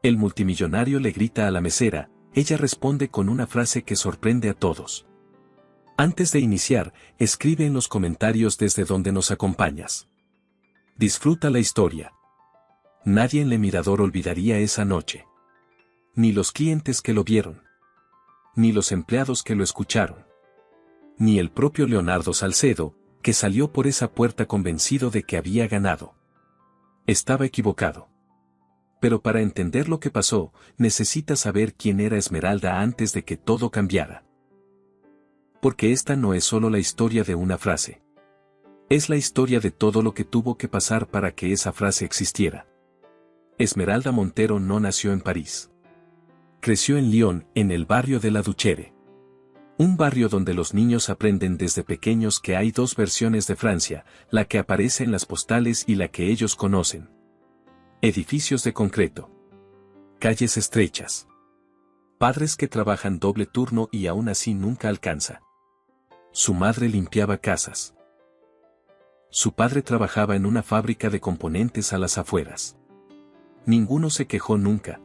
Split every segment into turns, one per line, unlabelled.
El multimillonario le grita a la mesera, ella responde con una frase que sorprende a todos. Antes de iniciar, escribe en los comentarios desde donde nos acompañas. Disfruta la historia. Nadie en Le Mirador olvidaría esa noche. Ni los clientes que lo vieron. Ni los empleados que lo escucharon. Ni el propio Leonardo Salcedo, que salió por esa puerta convencido de que había ganado. Estaba equivocado. Pero para entender lo que pasó, necesitas saber quién era Esmeralda antes de que todo cambiara. Porque esta no es solo la historia de una frase. Es la historia de todo lo que tuvo que pasar para que esa frase existiera. Esmeralda Montero no nació en París. Creció en Lyon, en el barrio de la Duchère. Un barrio donde los niños aprenden desde pequeños que hay dos versiones de Francia, la que aparece en las postales y la que ellos conocen. Edificios de concreto. Calles estrechas. Padres que trabajan doble turno y aún así nunca alcanza. Su madre limpiaba casas. Su padre trabajaba en una fábrica de componentes a las afueras. Ninguno se quejó nunca.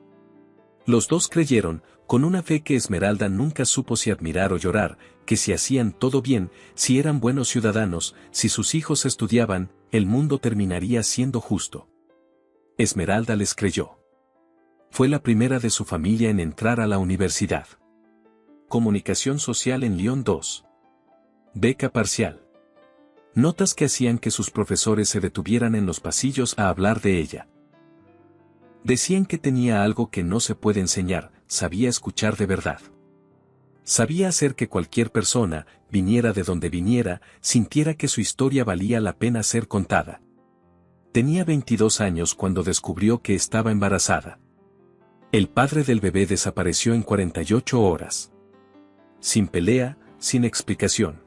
Los dos creyeron, con una fe que Esmeralda nunca supo si admirar o llorar, que si hacían todo bien, si eran buenos ciudadanos, si sus hijos estudiaban, el mundo terminaría siendo justo. Esmeralda les creyó. Fue la primera de su familia en entrar a la universidad. Comunicación social en Lyon 2. Beca parcial. Notas que hacían que sus profesores se detuvieran en los pasillos a hablar de ella. Decían que tenía algo que no se puede enseñar, sabía escuchar de verdad. Sabía hacer que cualquier persona, viniera de donde viniera, sintiera que su historia valía la pena ser contada. Tenía 22 años cuando descubrió que estaba embarazada. El padre del bebé desapareció en 48 horas. Sin pelea, sin explicación.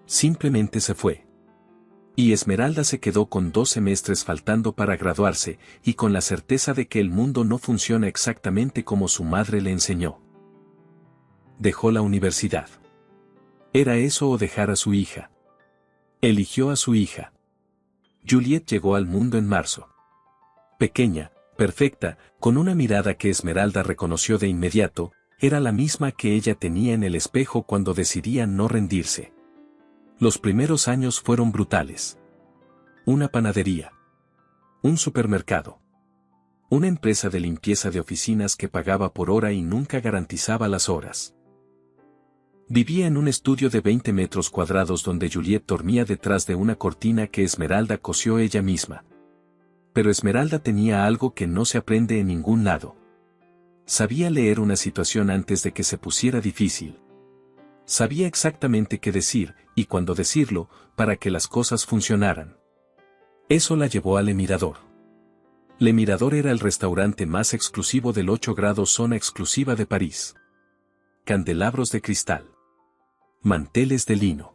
Simplemente se fue. Y Esmeralda se quedó con 2 semestres faltando para graduarse, y con la certeza de que el mundo no funciona exactamente como su madre le enseñó. Dejó la universidad. ¿Era eso o dejar a su hija? Eligió a su hija. Juliette llegó al mundo en marzo. Pequeña, perfecta, con una mirada que Esmeralda reconoció de inmediato, era la misma que ella tenía en el espejo cuando decidía no rendirse. Los primeros años fueron brutales. Una panadería. Un supermercado. Una empresa de limpieza de oficinas que pagaba por hora y nunca garantizaba las horas. Vivía en un estudio de 20 metros cuadrados donde Juliette dormía detrás de una cortina que Esmeralda cosió ella misma. Pero Esmeralda tenía algo que no se aprende en ningún lado. Sabía leer una situación antes de que se pusiera difícil. Sabía exactamente qué decir, y cuándo decirlo, para que las cosas funcionaran. Eso la llevó a Le Mirador. Le Mirador era el restaurante más exclusivo del 8 grados zona exclusiva de París. Candelabros de cristal. Manteles de lino.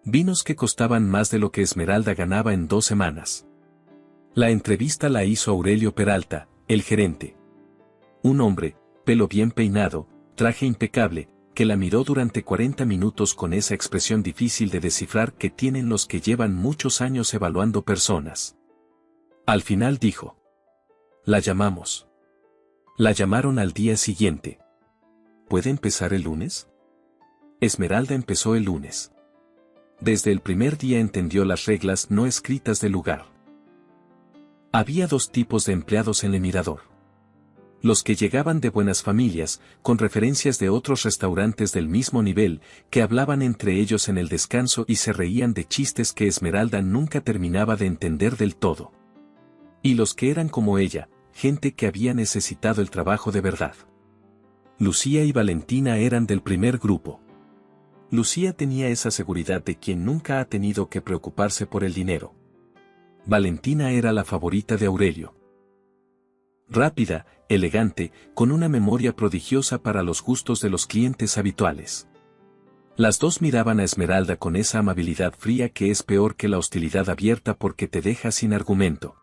Vinos que costaban más de lo que Esmeralda ganaba en 2 semanas. La entrevista la hizo Aurelio Peralta, el gerente. Un hombre, pelo bien peinado, traje impecable, que la miró durante 40 minutos con esa expresión difícil de descifrar que tienen los que llevan muchos años evaluando personas. Al final dijo: la llamamos. La llamaron al día siguiente. ¿Puede empezar el lunes? Esmeralda empezó el lunes. Desde el primer día entendió las reglas no escritas del lugar. Había 2 tipos de empleados en Le Mirador. Los que llegaban de buenas familias, con referencias de otros restaurantes del mismo nivel, que hablaban entre ellos en el descanso y se reían de chistes que Esmeralda nunca terminaba de entender del todo. Y los que eran como ella, gente que había necesitado el trabajo de verdad. Lucía y Valentina eran del primer grupo. Lucía tenía esa seguridad de quien nunca ha tenido que preocuparse por el dinero. Valentina era la favorita de Aurelio. Rápida, elegante, con una memoria prodigiosa para los gustos de los clientes habituales. Las 2 miraban a Esmeralda con esa amabilidad fría que es peor que la hostilidad abierta porque te deja sin argumento.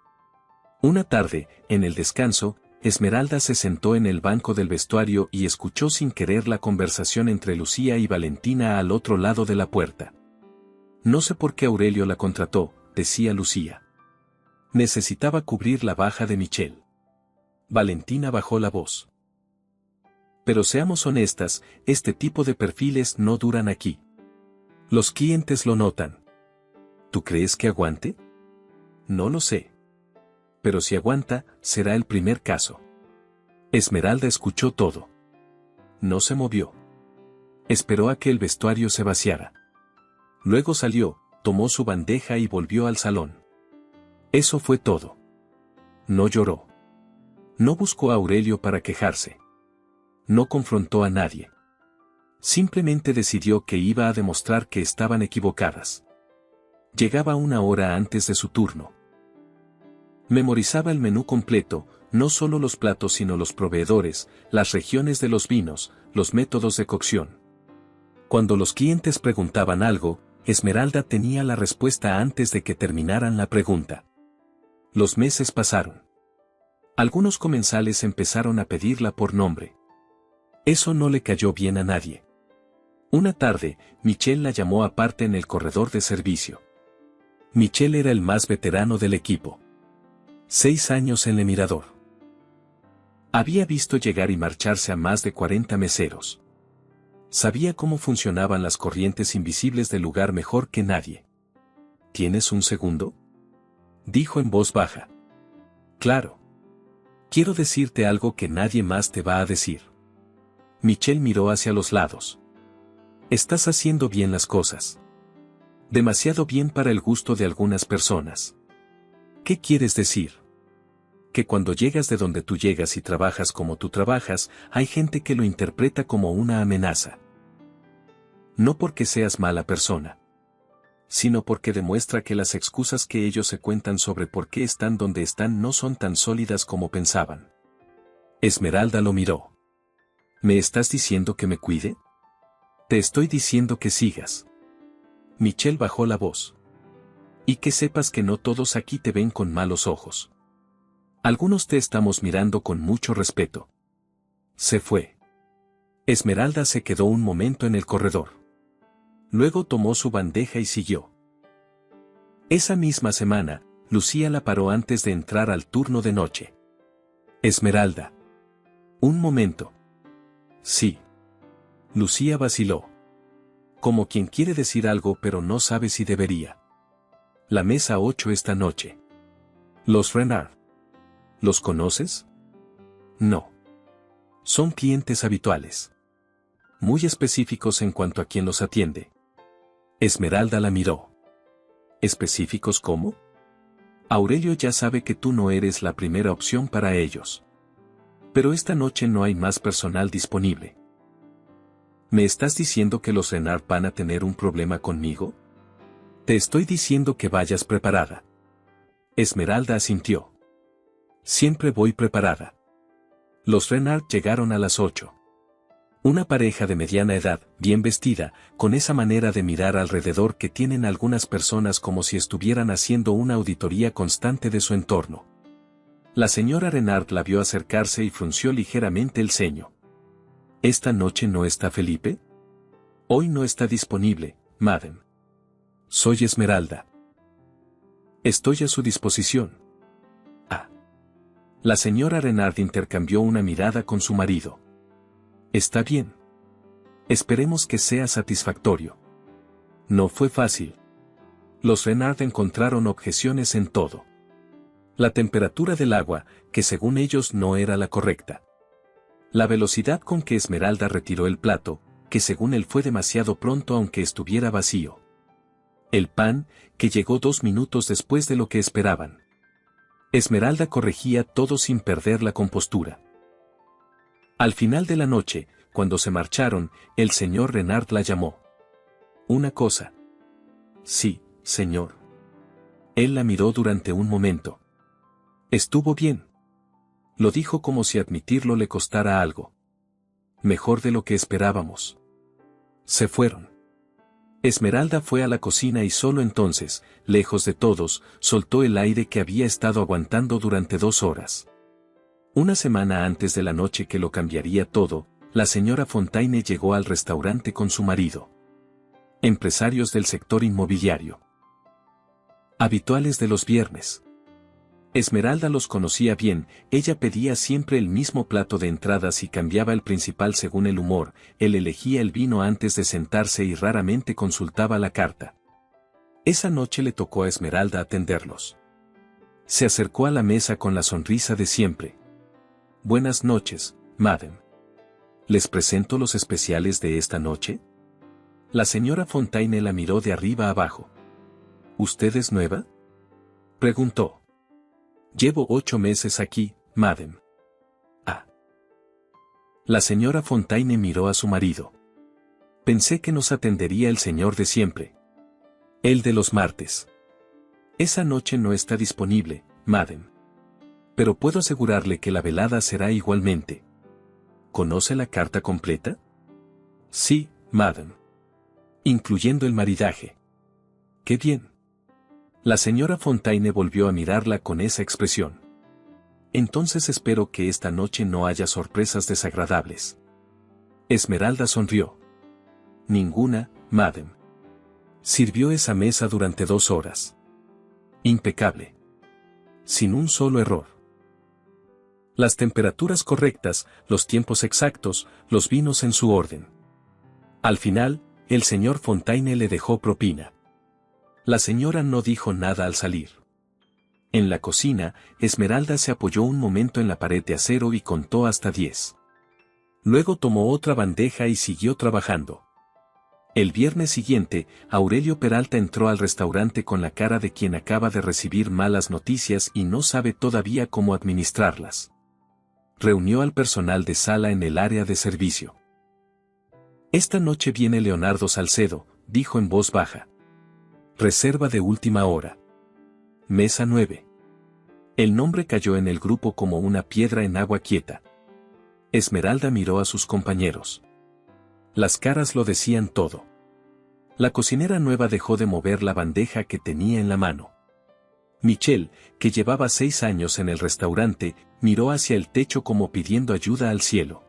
Una tarde, en el descanso, Esmeralda se sentó en el banco del vestuario y escuchó sin querer la conversación entre Lucía y Valentina al otro lado de la puerta. No sé por qué Aurelio la contrató, decía Lucía. Necesitaba cubrir la baja de Michelle. Valentina bajó la voz. Pero seamos honestas, este tipo de perfiles no duran aquí. Los clientes lo notan. ¿Tú crees que aguante? No lo sé. Pero si aguanta, será el primer caso. Esmeralda escuchó todo. No se movió. Esperó a que el vestuario se vaciara. Luego salió, tomó su bandeja y volvió al salón. Eso fue todo. No lloró. No buscó a Aurelio para quejarse. No confrontó a nadie. Simplemente decidió que iba a demostrar que estaban equivocadas. Llegaba una hora antes de su turno. Memorizaba el menú completo, no solo los platos sino los proveedores, las regiones de los vinos, los métodos de cocción. Cuando los clientes preguntaban algo, Esmeralda tenía la respuesta antes de que terminaran la pregunta. Los meses pasaron. Algunos comensales empezaron a pedirla por nombre. Eso no le cayó bien a nadie. Una tarde, Michel la llamó aparte en el corredor de servicio. Michel era el más veterano del equipo. 6 años en el Mirador. Había visto llegar y marcharse a más de 40 meseros. Sabía cómo funcionaban las corrientes invisibles del lugar mejor que nadie. ¿Tienes un segundo?, dijo en voz baja. Claro. Quiero decirte algo que nadie más te va a decir. Michel miró hacia los lados. Estás haciendo bien las cosas. Demasiado bien para el gusto de algunas personas. ¿Qué quieres decir? Que cuando llegas de donde tú llegas y trabajas como tú trabajas, hay gente que lo interpreta como una amenaza. No porque seas mala persona, sino porque demuestra que las excusas que ellos se cuentan sobre por qué están donde están no son tan sólidas como pensaban. Esmeralda lo miró. ¿Me estás diciendo que me cuide? Te estoy diciendo que sigas. Michel bajó la voz. Y que sepas que no todos aquí te ven con malos ojos. Algunos te estamos mirando con mucho respeto. Se fue. Esmeralda se quedó un momento en el corredor. Luego tomó su bandeja y siguió. Esa misma semana, Lucía la paró antes de entrar al turno de noche. Esmeralda. Un momento. Sí. Lucía vaciló. Como quien quiere decir algo pero no sabe si debería. La mesa 8 esta noche. Los Renard. ¿Los conoces? No. Son clientes habituales. Muy específicos en cuanto a quién los atiende. Esmeralda la miró. ¿Específicos cómo? Aurelio ya sabe que tú no eres la primera opción para ellos. Pero esta noche no hay más personal disponible. ¿Me estás diciendo que los Renard van a tener un problema conmigo? Te estoy diciendo que vayas preparada. Esmeralda asintió. Siempre voy preparada. Los Renard llegaron a las 8. Una pareja de mediana edad, bien vestida, con esa manera de mirar alrededor que tienen algunas personas como si estuvieran haciendo una auditoría constante de su entorno. La señora Renard la vio acercarse y frunció ligeramente el ceño. ¿Esta noche no está Felipe? Hoy no está disponible, madame. Soy Esmeralda. Estoy a su disposición. Ah. La señora Renard intercambió una mirada con su marido. Está bien. Esperemos que sea satisfactorio. No fue fácil. Los Renard encontraron objeciones en todo. La temperatura del agua, que según ellos no era la correcta. La velocidad con que Esmeralda retiró el plato, que según él fue demasiado pronto aunque estuviera vacío. El pan, que llegó 2 minutos después de lo que esperaban. Esmeralda corregía todo sin perder la compostura. Al final de la noche, cuando se marcharon, el señor Renard la llamó. ¿Una cosa? Sí, señor. Él la miró durante un momento. Estuvo bien. Lo dijo como si admitirlo le costara algo. Mejor de lo que esperábamos. Se fueron. Esmeralda fue a la cocina y solo entonces, lejos de todos, soltó el aire que había estado aguantando durante 2 horas. Una semana antes de la noche que lo cambiaría todo, la señora Fontaine llegó al restaurante con su marido. Empresarios del sector inmobiliario. Habituales de los viernes. Esmeralda los conocía bien, ella pedía siempre el mismo plato de entradas y cambiaba el principal según el humor, él elegía el vino antes de sentarse y raramente consultaba la carta. Esa noche le tocó a Esmeralda atenderlos. Se acercó a la mesa con la sonrisa de siempre. Buenas noches, madame. ¿Les presento los especiales de esta noche? La señora Fontaine la miró de arriba abajo. ¿Usted es nueva?, preguntó. Llevo 8 meses aquí, madame. Ah. La señora Fontaine miró a su marido. Pensé que nos atendería el señor de siempre. El de los martes. Esa noche no está disponible, madame. Pero puedo asegurarle que la velada será igualmente. ¿Conoce la carta completa? Sí, madame. Incluyendo el maridaje. ¡Qué bien! La señora Fontaine volvió a mirarla con esa expresión. Entonces espero que esta noche no haya sorpresas desagradables. Esmeralda sonrió. Ninguna, madame. Sirvió esa mesa durante 2 horas. Impecable. Sin un solo error. Las temperaturas correctas, los tiempos exactos, los vinos en su orden. Al final, el señor Fontaine le dejó propina. La señora no dijo nada al salir. En la cocina, Esmeralda se apoyó un momento en la pared de acero y contó hasta 10. Luego tomó otra bandeja y siguió trabajando. El viernes siguiente, Aurelio Peralta entró al restaurante con la cara de quien acaba de recibir malas noticias y no sabe todavía cómo administrarlas. Reunió al personal de sala en el área de servicio. Esta noche viene Leonardo Salcedo, dijo en voz baja. Reserva de última hora. Mesa 9. El nombre cayó en el grupo como una piedra en agua quieta. Esmeralda miró a sus compañeros. Las caras lo decían todo. La cocinera nueva dejó de mover la bandeja que tenía en la mano. Michelle, que llevaba 6 años en el restaurante, miró hacia el techo como pidiendo ayuda al cielo.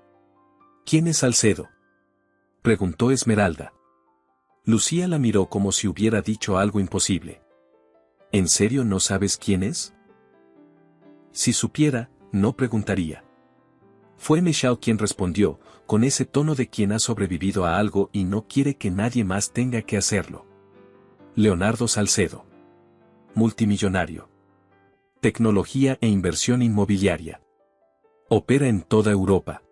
¿Quién es Salcedo?, preguntó Esmeralda. Lucía la miró como si hubiera dicho algo imposible. ¿En serio no sabes quién es? Si supiera, no preguntaría. Fue Michelle quien respondió, con ese tono de quien ha sobrevivido a algo y no quiere que nadie más tenga que hacerlo. Leonardo Salcedo. Multimillonario. Tecnología e inversión inmobiliaria. Opera en toda Europa.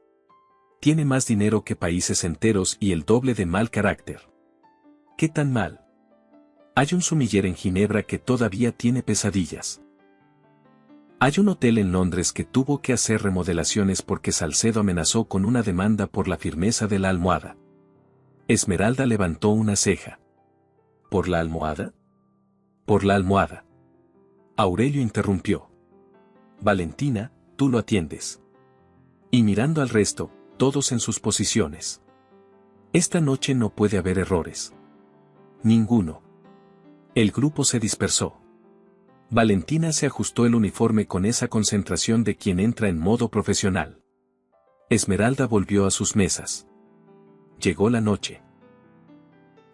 Tiene más dinero que países enteros y el doble de mal carácter. ¿Qué tan mal? Hay un sumiller en Ginebra que todavía tiene pesadillas. Hay un hotel en Londres que tuvo que hacer remodelaciones porque Salcedo amenazó con una demanda por la firmeza de la almohada. Esmeralda levantó una ceja. ¿Por la almohada? Por la almohada. Aurelio interrumpió. Valentina, tú lo atiendes. Y mirando al resto, todos en sus posiciones. Esta noche no puede haber errores. Ninguno. El grupo se dispersó. Valentina se ajustó el uniforme con esa concentración de quien entra en modo profesional. Esmeralda volvió a sus mesas. Llegó la noche.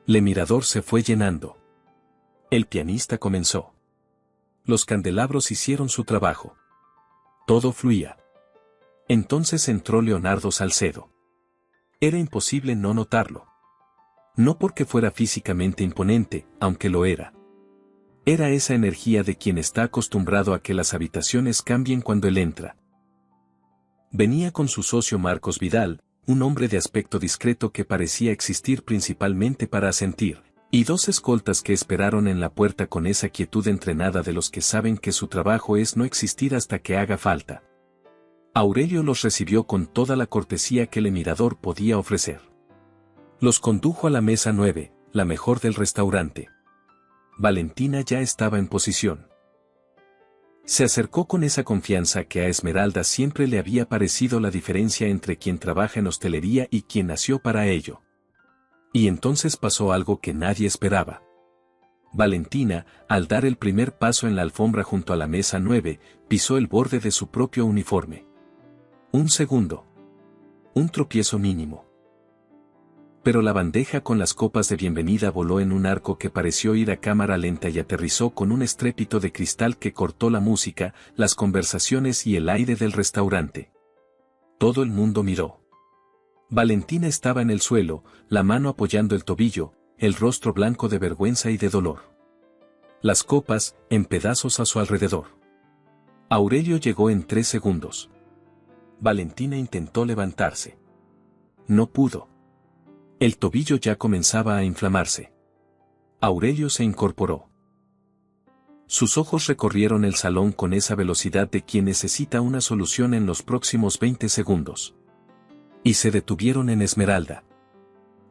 El mirador se fue llenando. El pianista comenzó. Los candelabros hicieron su trabajo. Todo fluía. Entonces entró Leonardo Salcedo. Era imposible no notarlo. No porque fuera físicamente imponente, aunque lo era. Era esa energía de quien está acostumbrado a que las habitaciones cambien cuando él entra. Venía con su socio Marcos Vidal, un hombre de aspecto discreto que parecía existir principalmente para asentir, y 2 escoltas que esperaron en la puerta con esa quietud entrenada de los que saben que su trabajo es no existir hasta que haga falta. Aurelio los recibió con toda la cortesía que el mirador podía ofrecer. Los condujo a la mesa 9, la mejor del restaurante. Valentina ya estaba en posición. Se acercó con esa confianza que a Esmeralda siempre le había parecido la diferencia entre quien trabaja en hostelería y quien nació para ello. Y entonces pasó algo que nadie esperaba. Valentina, al dar el primer paso en la alfombra junto a la mesa 9, pisó el borde de su propio uniforme. Un segundo. Un tropiezo mínimo. Pero la bandeja con las copas de bienvenida voló en un arco que pareció ir a cámara lenta y aterrizó con un estrépito de cristal que cortó la música, las conversaciones y el aire del restaurante. Todo el mundo miró. Valentina estaba en el suelo, la mano apoyando el tobillo, el rostro blanco de vergüenza y de dolor. Las copas, en pedazos a su alrededor. Aurelio llegó en 3 segundos. Valentina intentó levantarse. No pudo. El tobillo ya comenzaba a inflamarse. Aurelio se incorporó. Sus ojos recorrieron el salón con esa velocidad de quien necesita una solución en los próximos 20 segundos. Y se detuvieron en Esmeralda.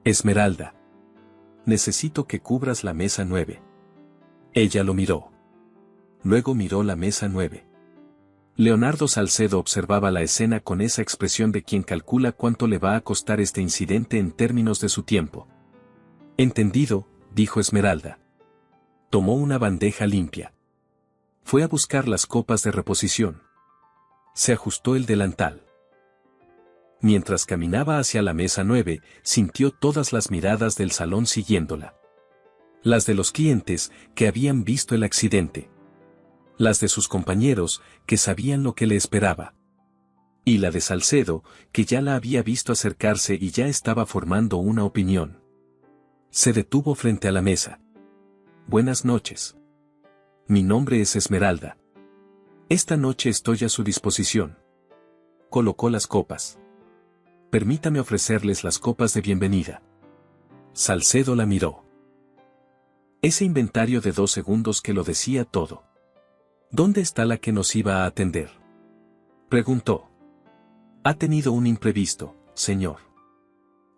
Esmeralda. Necesito que cubras la mesa 9. Ella lo miró. Luego miró la mesa 9. Leonardo Salcedo observaba la escena con esa expresión de quien calcula cuánto le va a costar este incidente en términos de su tiempo. Entendido, dijo Esmeralda. Tomó una bandeja limpia. Fue a buscar las copas de reposición. Se ajustó el delantal. Mientras caminaba hacia la mesa 9, sintió todas las miradas del salón siguiéndola. Las de los clientes, que habían visto el accidente. Las de sus compañeros, que sabían lo que le esperaba. Y la de Salcedo, que ya la había visto acercarse y ya estaba formando una opinión. Se detuvo frente a la mesa. Buenas noches. Mi nombre es Esmeralda. Esta noche estoy a su disposición. Colocó las copas. Permítame ofrecerles las copas de bienvenida. Salcedo la miró. Ese inventario de 2 segundos que lo decía todo. ¿Dónde está la que nos iba a atender? Preguntó. Ha tenido un imprevisto, señor.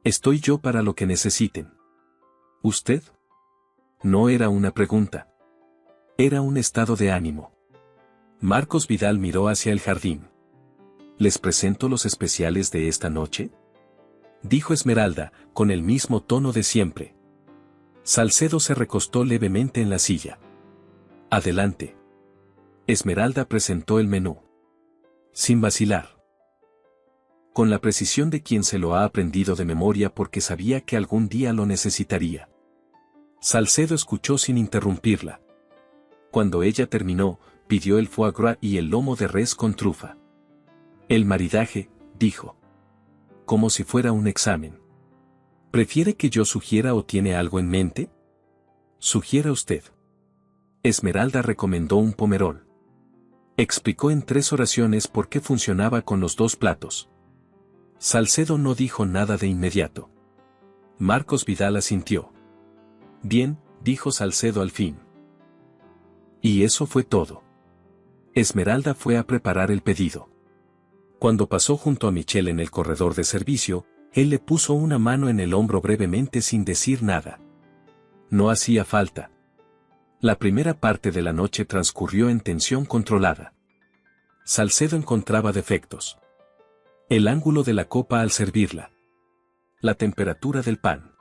Estoy yo para lo que necesiten. ¿Usted? No era una pregunta. Era un estado de ánimo. Marcos Vidal miró hacia el jardín. ¿Les presento los especiales de esta noche? Dijo Esmeralda, con el mismo tono de siempre. Salcedo se recostó levemente en la silla. Adelante. Esmeralda presentó el menú. Sin vacilar. Con la precisión de quien se lo ha aprendido de memoria porque sabía que algún día lo necesitaría. Salcedo escuchó sin interrumpirla. Cuando ella terminó, pidió el foie gras y el lomo de res con trufa. El maridaje, dijo. Como si fuera un examen. ¿Prefiere que yo sugiera o tiene algo en mente? Sugiera usted. Esmeralda recomendó un pomerol. Explicó en 3 oraciones por qué funcionaba con los 2 platos. Salcedo no dijo nada de inmediato. Marcos Vidal asintió. Bien, dijo Salcedo al fin. Y eso fue todo. Esmeralda fue a preparar el pedido. Cuando pasó junto a Michel en el corredor de servicio, él le puso una mano en el hombro brevemente sin decir nada. No hacía falta. La primera parte de la noche transcurrió en tensión controlada. Salcedo encontraba defectos. El ángulo de la copa al servirla. La temperatura del pan.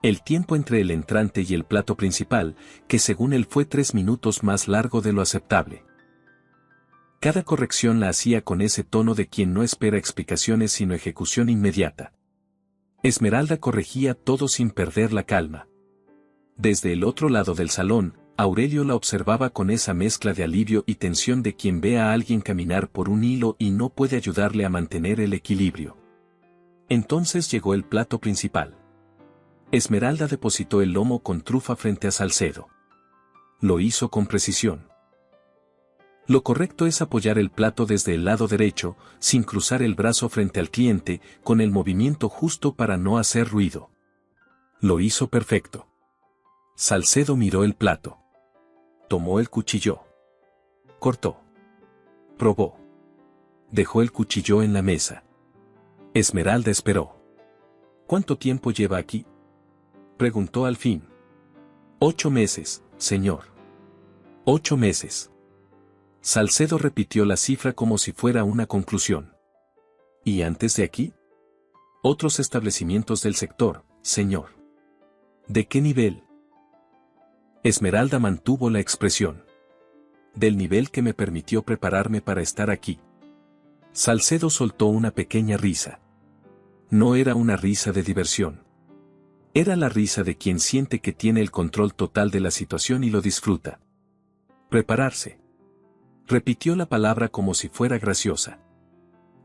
El tiempo entre el entrante y el plato principal, que según él fue 3 minutos más largo de lo aceptable. Cada corrección la hacía con ese tono de quien no espera explicaciones sino ejecución inmediata. Esmeralda corregía todo sin perder la calma. Desde el otro lado del salón, Aurelio la observaba con esa mezcla de alivio y tensión de quien ve a alguien caminar por un hilo y no puede ayudarle a mantener el equilibrio. Entonces llegó el plato principal. Esmeralda depositó el lomo con trufa frente a Salcedo. Lo hizo con precisión. Lo correcto es apoyar el plato desde el lado derecho, sin cruzar el brazo frente al cliente, con el movimiento justo para no hacer ruido. Lo hizo perfecto. Salcedo miró el plato. Tomó el cuchillo. Cortó. Probó. Dejó el cuchillo en la mesa. Esmeralda esperó. ¿Cuánto tiempo lleva aquí? Preguntó al fin. 8 meses, señor. 8 meses. Salcedo repitió la cifra como si fuera una conclusión. ¿Y antes de aquí? Otros establecimientos del sector, señor. ¿De qué nivel? Esmeralda mantuvo la expresión. Del nivel que me permitió prepararme para estar aquí. Salcedo soltó una pequeña risa. No era una risa de diversión. Era la risa de quien siente que tiene el control total de la situación y lo disfruta. Prepararse. Repitió la palabra como si fuera graciosa.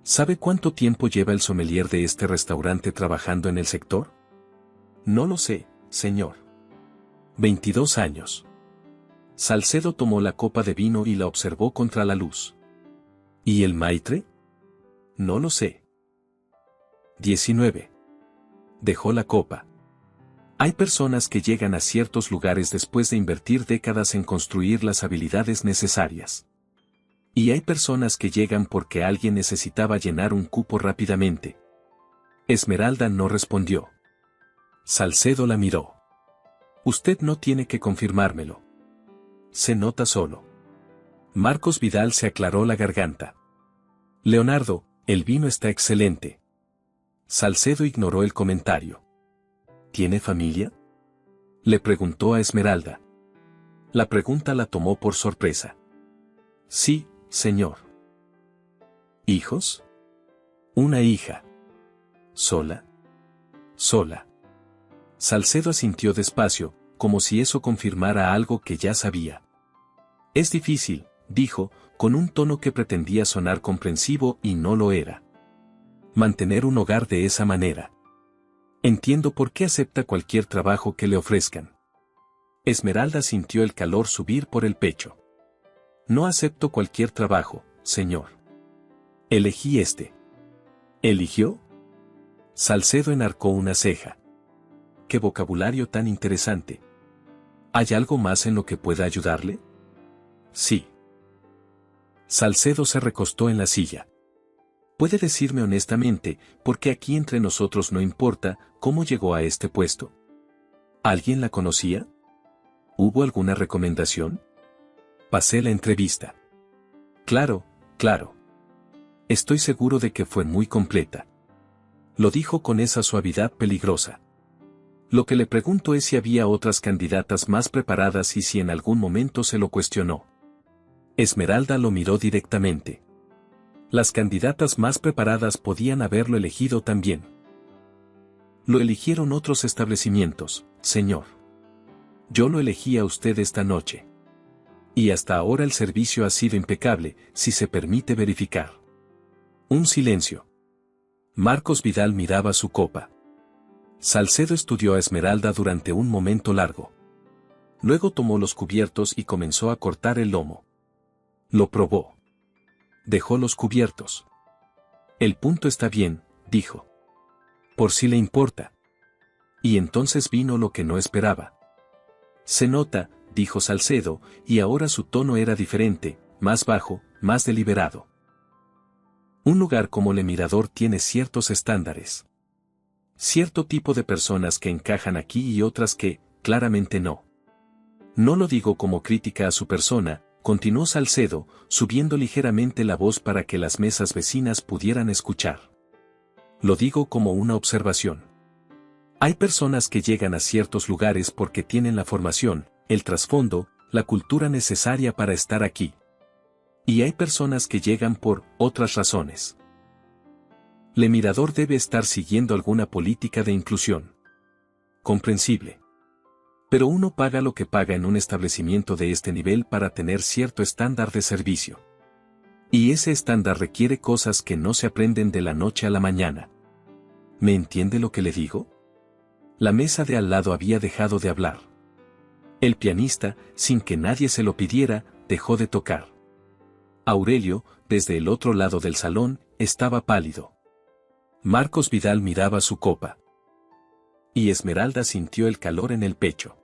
¿Sabe cuánto tiempo lleva el sommelier de este restaurante trabajando en el sector? No lo sé, señor. 22 años. Salcedo tomó la copa de vino y la observó contra la luz. ¿Y el maitre? No lo sé. 19. Dejó la copa. Hay personas que llegan a ciertos lugares después de invertir décadas en construir las habilidades necesarias. Y hay personas que llegan porque alguien necesitaba llenar un cupo rápidamente. Esmeralda no respondió. Salcedo la miró. Usted no tiene que confirmármelo. Se nota solo. Marcos Vidal se aclaró la garganta. Leonardo, el vino está excelente. Salcedo ignoró el comentario. ¿Tiene familia? Le preguntó a Esmeralda. La pregunta la tomó por sorpresa. Sí, señor. ¿Hijos? Una hija. ¿Sola? Sola. Salcedo asintió despacio, como si eso confirmara algo que ya sabía. Es difícil, dijo, con un tono que pretendía sonar comprensivo y no lo era. Mantener un hogar de esa manera. Entiendo por qué acepta cualquier trabajo que le ofrezcan. Esmeralda sintió el calor subir por el pecho. No acepto cualquier trabajo, señor. Elegí este. ¿Eligió? Salcedo enarcó una ceja. ¡Qué vocabulario tan interesante! ¿Hay algo más en lo que pueda ayudarle? Sí. Salcedo se recostó en la silla. ¿Puede decirme honestamente, por qué aquí entre nosotros no importa, cómo llegó a este puesto? ¿Alguien la conocía? ¿Hubo alguna recomendación? Pasé la entrevista. Claro, claro. Estoy seguro de que fue muy completa. Lo dijo con esa suavidad peligrosa. Lo que le pregunto es si había otras candidatas más preparadas y si en algún momento se lo cuestionó. Esmeralda lo miró directamente. Las candidatas más preparadas podían haberlo elegido también. Lo eligieron otros establecimientos, señor. Yo lo elegí a usted esta noche. Y hasta ahora el servicio ha sido impecable, si se permite verificar. Un silencio. Marcos Vidal miraba su copa. Salcedo estudió a Esmeralda durante un momento largo. Luego tomó los cubiertos y comenzó a cortar el lomo. Lo probó. Dejó los cubiertos. El punto está bien, dijo. Por si le importa. Y entonces vino lo que no esperaba. Se nota, dijo Salcedo, y ahora su tono era diferente, más bajo, más deliberado. Un lugar como Le Mirador tiene ciertos estándares. Cierto tipo de personas que encajan aquí y otras que, claramente no. No lo digo como crítica a su persona, continuó Salcedo, subiendo ligeramente la voz para que las mesas vecinas pudieran escuchar. Lo digo como una observación. Hay personas que llegan a ciertos lugares porque tienen la formación, el trasfondo, la cultura necesaria para estar aquí. Y hay personas que llegan por otras razones. Le Mirador debe estar siguiendo alguna política de inclusión. Comprensible. Pero uno paga lo que paga en un establecimiento de este nivel para tener cierto estándar de servicio. Y ese estándar requiere cosas que no se aprenden de la noche a la mañana. ¿Me entiende lo que le digo? La mesa de al lado había dejado de hablar. El pianista, sin que nadie se lo pidiera, dejó de tocar. Aurelio, desde el otro lado del salón, estaba pálido. Marcos Vidal miraba su copa. Y Esmeralda sintió el calor en el pecho.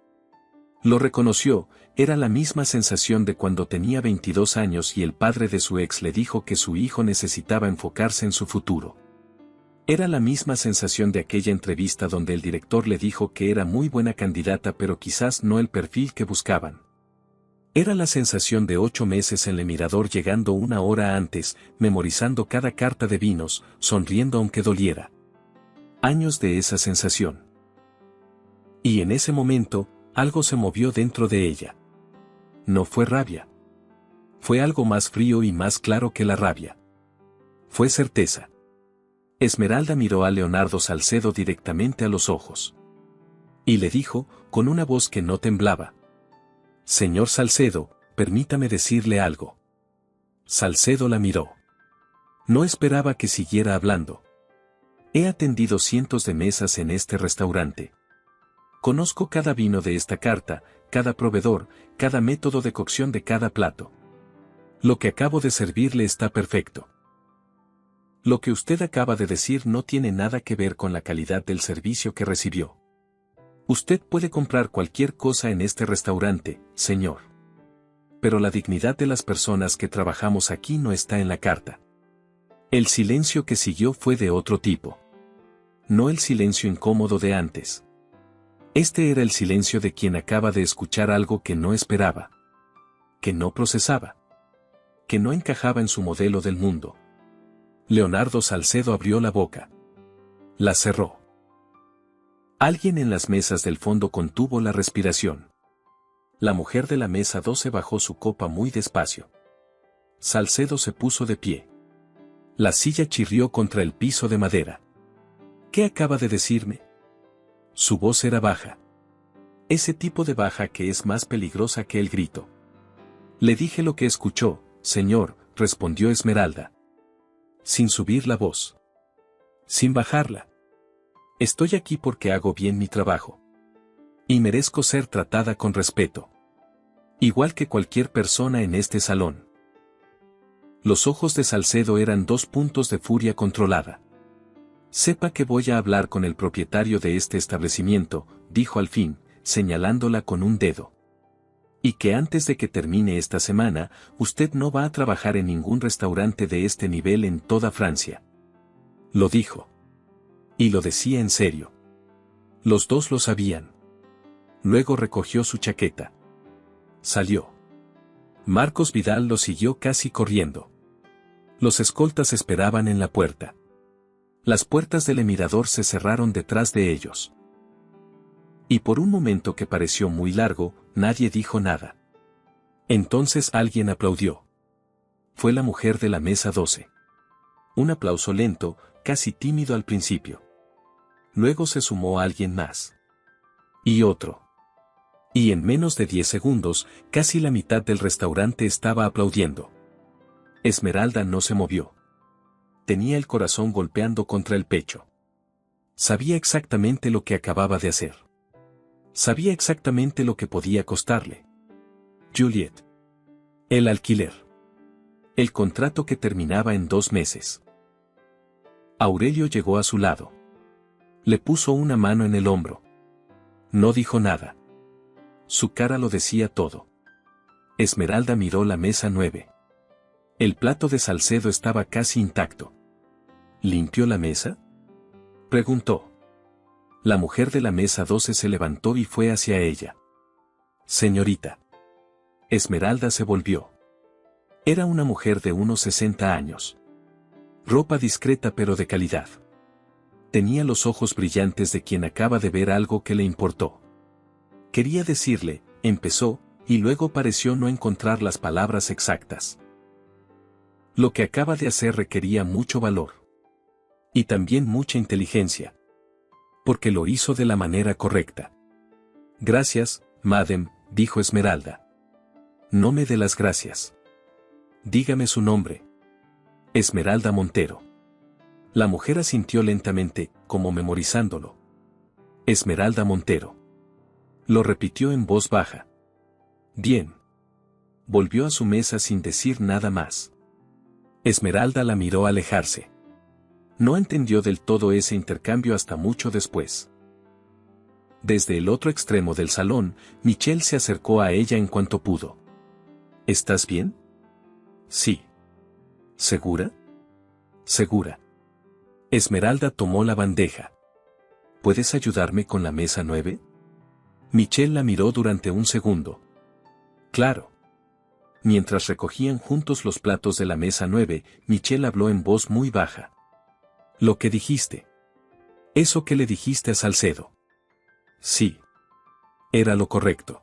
Lo reconoció, era la misma sensación de cuando tenía 22 años y el padre de su ex le dijo que su hijo necesitaba enfocarse en su futuro. Era la misma sensación de aquella entrevista donde el director le dijo que era muy buena candidata pero quizás no el perfil que buscaban. Era la sensación de 8 meses en El Mirador llegando una hora antes, memorizando cada carta de vinos, sonriendo aunque doliera. Años de esa sensación. Y en ese momento, algo se movió dentro de ella. No fue rabia. Fue algo más frío y más claro que la rabia. Fue certeza. Esmeralda miró a Leonardo Salcedo directamente a los ojos. Y le dijo, con una voz que no temblaba: «Señor Salcedo, permítame decirle algo». Salcedo la miró. No esperaba que siguiera hablando. «He atendido cientos de mesas en este restaurante. Conozco cada vino de esta carta, cada proveedor, cada método de cocción de cada plato. Lo que acabo de servirle está perfecto. Lo que usted acaba de decir no tiene nada que ver con la calidad del servicio que recibió. Usted puede comprar cualquier cosa en este restaurante, señor. Pero la dignidad de las personas que trabajamos aquí no está en la carta». El silencio que siguió fue de otro tipo. No el silencio incómodo de antes. Este era el silencio de quien acaba de escuchar algo que no esperaba, que no procesaba, que no encajaba en su modelo del mundo. Leonardo Salcedo abrió la boca. La cerró. Alguien en las mesas del fondo contuvo la respiración. La mujer de la mesa 12 bajó su copa muy despacio. Salcedo se puso de pie. La silla chirrió contra el piso de madera. ¿Qué acaba de decirme? Su voz era baja. Ese tipo de baja que es más peligrosa que el grito. Le dije lo que escuchó, señor, respondió Esmeralda. Sin subir la voz. Sin bajarla. Estoy aquí porque hago bien mi trabajo. Y merezco ser tratada con respeto. Igual que cualquier persona en este salón. Los ojos de Salcedo eran 2 puntos de furia controlada. Sepa que voy a hablar con el propietario de este establecimiento, dijo al fin, señalándola con un dedo. Y que antes de que termine esta semana, usted no va a trabajar en ningún restaurante de este nivel en toda Francia. Lo dijo. Y lo decía en serio. Los dos lo sabían. Luego recogió su chaqueta. Salió. Marcos Vidal lo siguió casi corriendo. Los escoltas esperaban en la puerta. Las puertas del mirador se cerraron detrás de ellos. Y por un momento que pareció muy largo, nadie dijo nada. Entonces alguien aplaudió. Fue la mujer de la mesa 12. Un aplauso lento, casi tímido al principio. Luego se sumó alguien más. Y otro. Y en menos de 10 segundos, casi la mitad del restaurante estaba aplaudiendo. Esmeralda no se movió. Tenía el corazón golpeando contra el pecho. Sabía exactamente lo que acababa de hacer. Sabía exactamente lo que podía costarle. Juliet. El alquiler. El contrato que terminaba en 2 meses. Aurelio llegó a su lado. Le puso una mano en el hombro. No dijo nada. Su cara lo decía todo. Esmeralda miró la mesa 9. El plato de Salcedo estaba casi intacto. ¿Limpió la mesa?, preguntó. La mujer de la mesa 12 se levantó y fue hacia ella. Señorita. Esmeralda se volvió. Era una mujer de unos 60 años. Ropa discreta pero de calidad. Tenía los ojos brillantes de quien acaba de ver algo que le importó. Quería decirle, empezó, y luego pareció no encontrar las palabras exactas. Lo que acaba de hacer requería mucho valor. Y también mucha inteligencia. Porque lo hizo de la manera correcta. Gracias, madame, dijo Esmeralda. No me dé las gracias. Dígame su nombre. Esmeralda Montero. La mujer asintió lentamente, como memorizándolo. Esmeralda Montero. Lo repitió en voz baja. Bien. Volvió a su mesa sin decir nada más. Esmeralda la miró alejarse. No entendió del todo ese intercambio hasta mucho después. Desde el otro extremo del salón, Michel se acercó a ella en cuanto pudo. ¿Estás bien? Sí. ¿Segura? Segura. Esmeralda tomó la bandeja. ¿Puedes ayudarme con la mesa 9? Michel la miró durante un segundo. Claro. Mientras recogían juntos los platos de la mesa 9, Michel habló en voz muy baja. Lo que dijiste. Eso que le dijiste a Salcedo. Sí. Era lo correcto.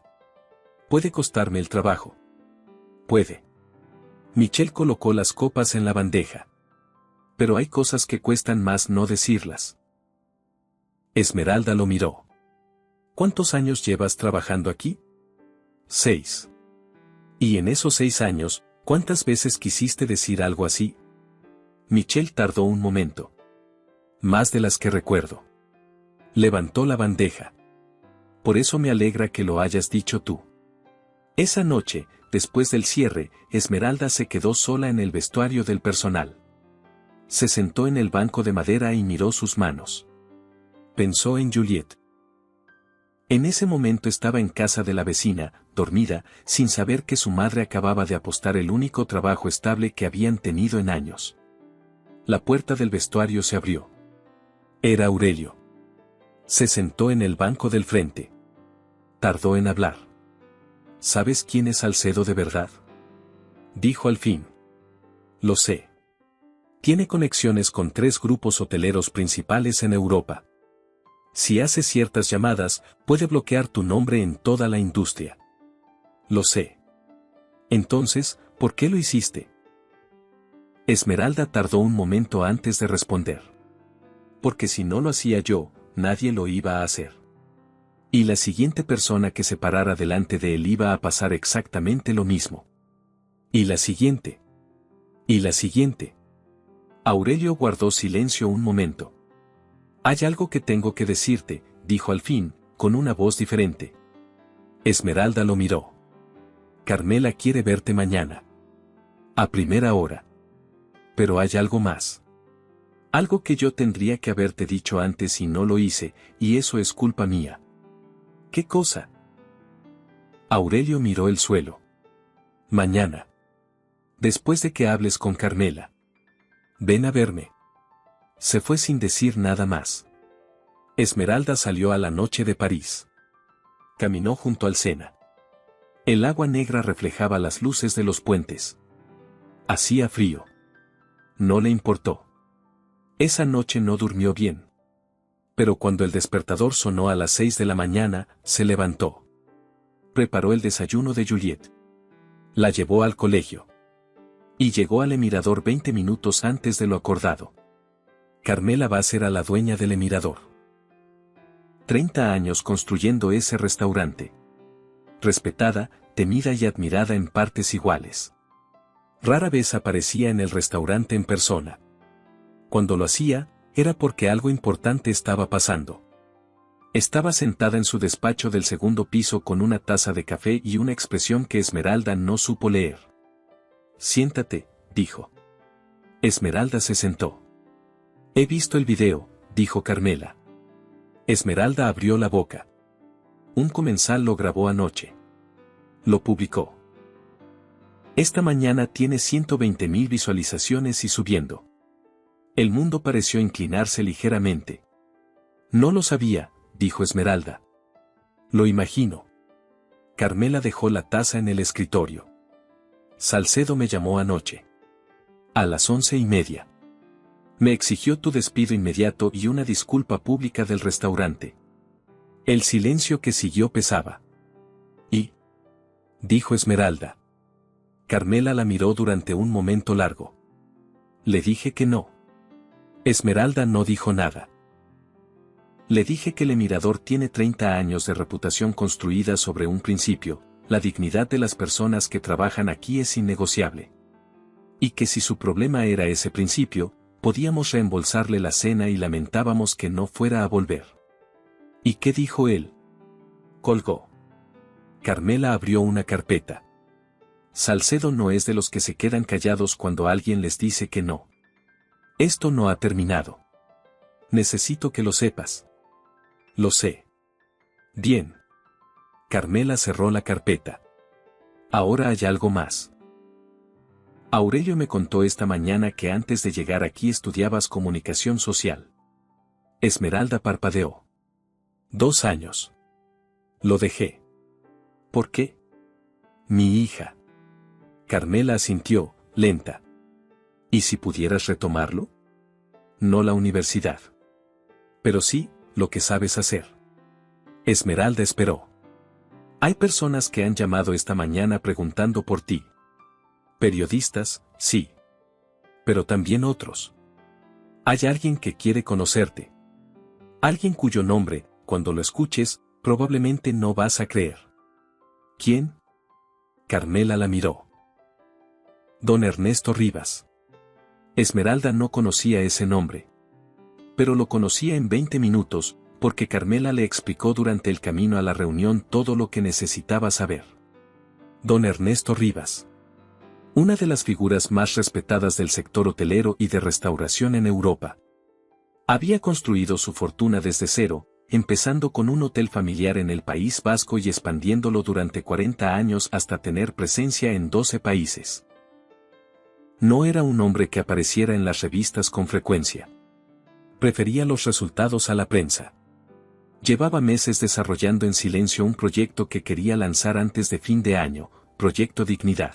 Puede costarme el trabajo. Puede. Michel colocó las copas en la bandeja. Pero hay cosas que cuestan más no decirlas. Esmeralda lo miró. ¿Cuántos años llevas trabajando aquí? 6. Y en esos 6 años, ¿cuántas veces quisiste decir algo así? Michelle tardó un momento. Más de las que recuerdo. Levantó la bandeja. Por eso me alegra que lo hayas dicho tú. Esa noche, después del cierre, Esmeralda se quedó sola en el vestuario del personal. Se sentó en el banco de madera y miró sus manos. Pensó en Juliet. En ese momento estaba en casa de la vecina, dormida, sin saber que su madre acababa de apostar el único trabajo estable que habían tenido en años. La puerta del vestuario se abrió. Era Aurelio. Se sentó en el banco del frente. Tardó en hablar. ¿Sabes quién es Salcedo de verdad? Dijo al fin. Lo sé. Tiene conexiones con 3 grupos hoteleros principales en Europa. Si hace ciertas llamadas, puede bloquear tu nombre en toda la industria. Lo sé. Entonces, ¿por qué lo hiciste? Esmeralda tardó un momento antes de responder. Porque si no lo hacía yo, nadie lo iba a hacer. Y la siguiente persona que se parara delante de él iba a pasar exactamente lo mismo. Y la siguiente. Y la siguiente. Aurelio guardó silencio un momento. Hay algo que tengo que decirte, dijo al fin, con una voz diferente. Esmeralda lo miró. Carmela quiere verte mañana. A primera hora. Pero hay algo más. Algo que yo tendría que haberte dicho antes y no lo hice, y eso es culpa mía. ¿Qué cosa? Aurelio miró el suelo. Mañana. Después de que hables con Carmela. Ven a verme. Se fue sin decir nada más. Esmeralda salió a la noche de París. Caminó junto al Sena. El agua negra reflejaba las luces de los puentes. Hacía frío. No le importó. Esa noche no durmió bien. Pero cuando el despertador sonó a las 6 de la mañana, se levantó. Preparó el desayuno de Juliet. La llevó al colegio. Y llegó al Emirador 20 minutos antes de lo acordado. Carmela Basser era la dueña del Emirador. 30 años construyendo ese restaurante. Respetada, temida y admirada en partes iguales. Rara vez aparecía en el restaurante en persona. Cuando lo hacía, era porque algo importante estaba pasando. Estaba sentada en su despacho del segundo piso con una taza de café y una expresión que Esmeralda no supo leer. Siéntate, dijo. Esmeralda se sentó. He visto el video, dijo Carmela. Esmeralda abrió la boca. Un comensal lo grabó anoche. Lo publicó. Esta mañana tiene 120.000 visualizaciones y subiendo. El mundo pareció inclinarse ligeramente. No lo sabía, dijo Esmeralda. Lo imagino. Carmela dejó la taza en el escritorio. Salcedo me llamó anoche. A las 11:30. Me exigió tu despido inmediato y una disculpa pública del restaurante. El silencio que siguió pesaba. ¿Y? Dijo Esmeralda. Carmela la miró durante un momento largo. Le dije que no. Esmeralda no dijo nada. Le dije que el Emirador tiene 30 años de reputación construida sobre un principio, la dignidad de las personas que trabajan aquí es innegociable. Y que si su problema era ese principio, podíamos reembolsarle la cena y lamentábamos que no fuera a volver. ¿Y qué dijo él? Colgó. Carmela abrió una carpeta. Salcedo no es de los que se quedan callados cuando alguien les dice que no. Esto no ha terminado. Necesito que lo sepas. Lo sé. Bien. Carmela cerró la carpeta. Ahora hay algo más. Aurelio me contó esta mañana que antes de llegar aquí estudiabas comunicación social. Esmeralda parpadeó. 2 años. Lo dejé. ¿Por qué? Mi hija. Carmela asintió, lenta. ¿Y si pudieras retomarlo? No la universidad. Pero sí, lo que sabes hacer. Esmeralda esperó. Hay personas que han llamado esta mañana preguntando por ti. Periodistas, sí. Pero también otros. Hay alguien que quiere conocerte. Alguien cuyo nombre, cuando lo escuches, Probablemente no vas a creer. ¿Quién? Carmela la miró. Don Ernesto Rivas. Esmeralda no conocía ese nombre. Pero lo conocía en 20 minutos, porque Carmela le explicó durante el camino a la reunión todo lo que necesitaba saber. Don Ernesto Rivas. Una de las figuras más respetadas del sector hotelero y de restauración en Europa. Había construido su fortuna desde cero, empezando con un hotel familiar en el País Vasco y expandiéndolo durante 40 años hasta tener presencia en 12 países. No era un hombre que apareciera en las revistas con frecuencia. Prefería los resultados a la prensa. Llevaba meses desarrollando en silencio un proyecto que quería lanzar antes de fin de año, Proyecto Dignidad.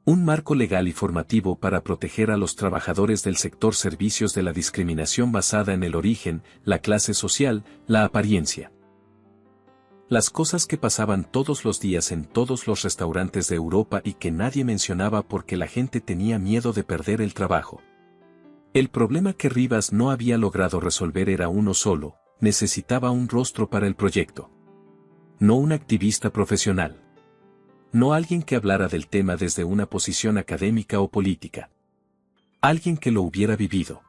Un marco legal y formativo para proteger a los trabajadores del sector servicios de la discriminación basada en el origen, la clase social, la apariencia. Las cosas que pasaban todos los días en todos los restaurantes de Europa y que nadie mencionaba porque la gente tenía miedo de perder el trabajo. El problema que Rivas no había logrado resolver era uno solo: necesitaba un rostro para el proyecto. No un activista profesional. No alguien que hablara del tema desde una posición académica o política. Alguien que lo hubiera vivido.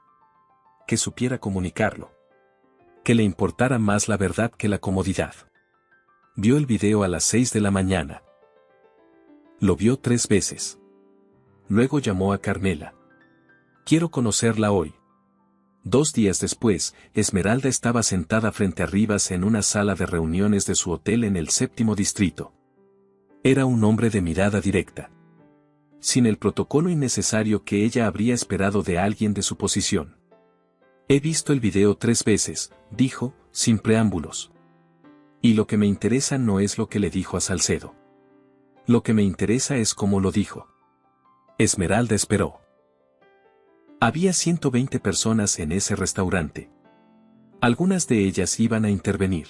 Que supiera comunicarlo. Que le importara más la verdad que la comodidad. Vio el video a las 6 de la mañana. Lo vio 3 veces. Luego llamó a Carmela. Quiero conocerla hoy. 2 días después, Esmeralda estaba sentada frente a Rivas en una sala de reuniones de su hotel en el 7º distrito. Era un hombre de mirada directa. Sin el protocolo innecesario que ella habría esperado de alguien de su posición. He visto el video 3 veces, dijo, sin preámbulos. Y lo que me interesa no es lo que le dijo a Salcedo. Lo que me interesa es cómo lo dijo. Esmeralda esperó. Había 120 personas en ese restaurante. Algunas de ellas iban a intervenir.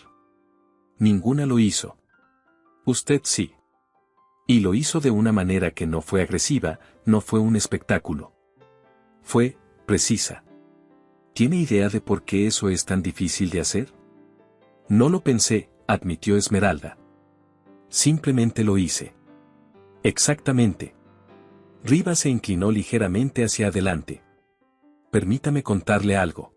Ninguna lo hizo. Usted sí. Y lo hizo de una manera que no fue agresiva, no fue un espectáculo. Fue precisa. ¿Tiene idea de por qué eso es tan difícil de hacer? No lo pensé, admitió Esmeralda. Simplemente lo hice. Exactamente. Rivas se inclinó ligeramente hacia adelante. Permítame contarle algo.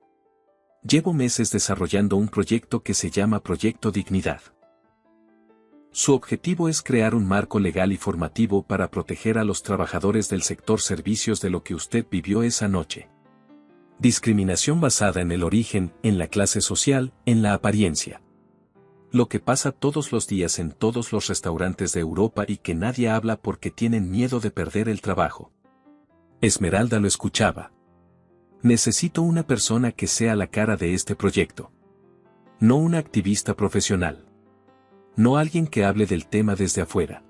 Llevo meses desarrollando un proyecto que se llama Proyecto Dignidad. Su objetivo es crear un marco legal y formativo para proteger a los trabajadores del sector servicios de lo que usted vivió esa noche. Discriminación basada en el origen, en la clase social, en la apariencia. Lo que pasa todos los días en todos los restaurantes de Europa y que nadie habla porque tienen miedo de perder el trabajo. Esmeralda lo escuchaba. Necesito una persona que sea la cara de este proyecto. No una activista profesional. No alguien que hable del tema desde afuera.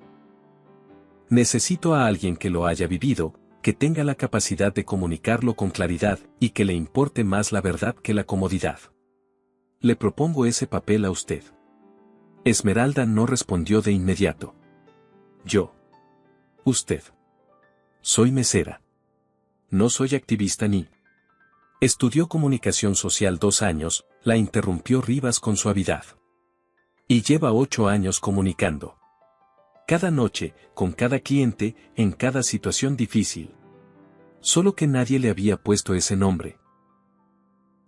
Necesito a alguien que lo haya vivido, que tenga la capacidad de comunicarlo con claridad y que le importe más la verdad que la comodidad. Le propongo ese papel a usted. Esmeralda no respondió de inmediato. Yo. Usted. Soy mesera. No soy activista ni. Estudió comunicación social 2 años, la interrumpió Rivas con suavidad. Y lleva 8 años comunicando. Cada noche, con cada cliente, en cada situación difícil. Solo que nadie le había puesto ese nombre.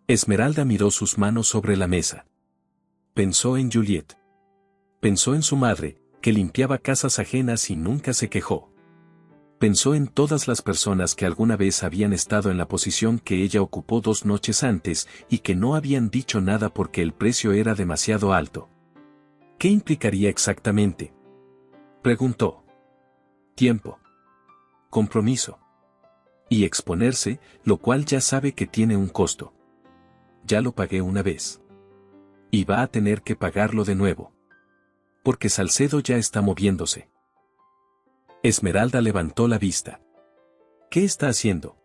Esmeralda miró sus manos sobre la mesa. Pensó en Juliet. Pensó en su madre, que limpiaba casas ajenas y nunca se quejó. Pensó en todas las personas que alguna vez habían estado en la posición que ella ocupó 2 noches antes y que no habían dicho nada porque el precio era demasiado alto. ¿Qué implicaría exactamente? Preguntó. Tiempo. Compromiso. Y exponerse, lo cual ya sabe que tiene un costo. Ya lo pagué una vez. Y va a tener que pagarlo de nuevo. Porque Salcedo ya está moviéndose. Esmeralda levantó la vista. ¿Qué está haciendo?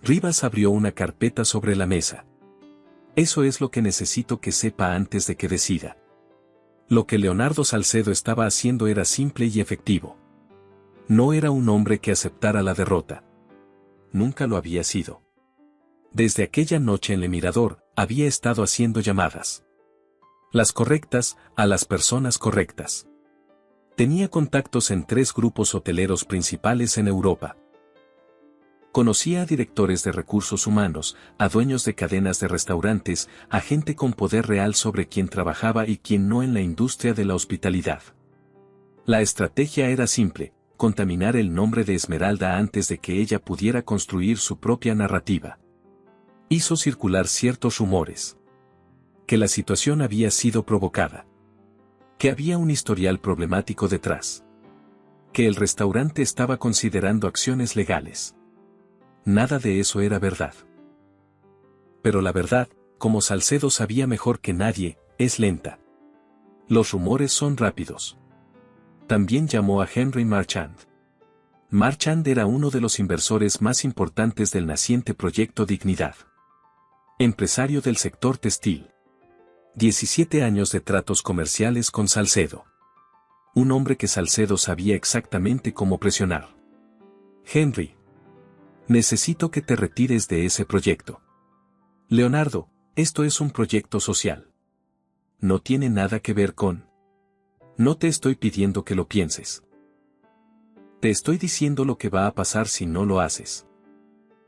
Rivas abrió una carpeta sobre la mesa. Eso es lo que necesito que sepa antes de que decida. Lo que Leonardo Salcedo estaba haciendo era simple y efectivo. No era un hombre que aceptara la derrota. Nunca lo había sido. Desde aquella noche en el Mirador, había estado haciendo llamadas. Las correctas, a las personas correctas. Tenía contactos en 3 grupos hoteleros principales en Europa. Conocía a directores de recursos humanos, a dueños de cadenas de restaurantes, a gente con poder real sobre quien trabajaba y quien no en la industria de la hospitalidad. La estrategia era simple: contaminar el nombre de Esmeralda antes de que ella pudiera construir su propia narrativa. Hizo circular ciertos rumores. Que la situación había sido provocada. Que había un historial problemático detrás. Que el restaurante estaba considerando acciones legales. Nada de eso era verdad. Pero la verdad, como Salcedo sabía mejor que nadie, es lenta. Los rumores son rápidos. También llamó a Henry Marchand. Marchand era uno de los inversores más importantes del naciente Proyecto Dignidad. Empresario del sector textil. 17 años de tratos comerciales con Salcedo. Un hombre que Salcedo sabía exactamente cómo presionar. Henry. Necesito que te retires de ese proyecto. Leonardo, esto es un proyecto social. No tiene nada que ver con... No te estoy pidiendo que lo pienses. Te estoy diciendo lo que va a pasar si no lo haces.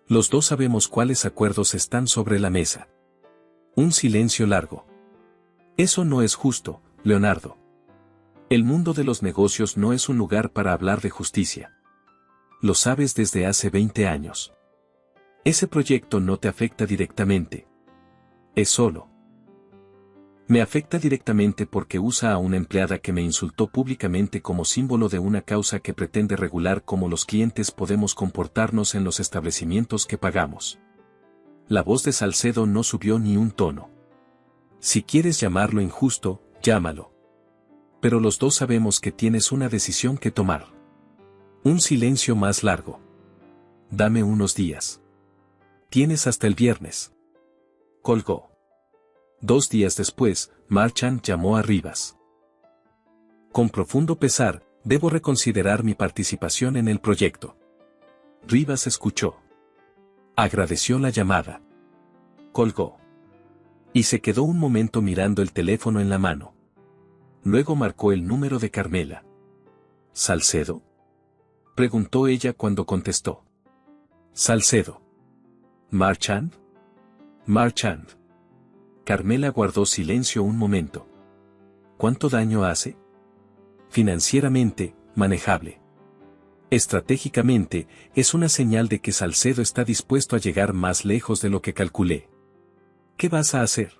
Los dos sabemos cuáles acuerdos están sobre la mesa. Un silencio largo. Eso no es justo, Leonardo. El mundo de los negocios no es un lugar para hablar de justicia. Lo sabes desde hace 20 años. Ese proyecto no te afecta directamente. Es solo. Me afecta directamente porque usa a una empleada que me insultó públicamente como símbolo de una causa que pretende regular cómo los clientes podemos comportarnos en los establecimientos que pagamos. La voz de Salcedo no subió ni un tono. Si quieres llamarlo injusto, llámalo. Pero los dos sabemos que tienes una decisión que tomar. Un silencio más largo. Dame unos días. Tienes hasta el viernes. Colgó. 2 días después, Marchand llamó a Rivas. Con profundo pesar, debo reconsiderar mi participación en el proyecto. Rivas escuchó. Agradeció la llamada. Colgó. Y se quedó un momento mirando el teléfono en la mano. Luego marcó el número de Carmela. ¿Salcedo? Preguntó ella cuando contestó. Salcedo. ¿Marchand? Marchand. Carmela guardó silencio un momento. ¿Cuánto daño hace? Financieramente, manejable. Estratégicamente, es una señal de que Salcedo está dispuesto a llegar más lejos de lo que calculé. ¿Qué vas a hacer?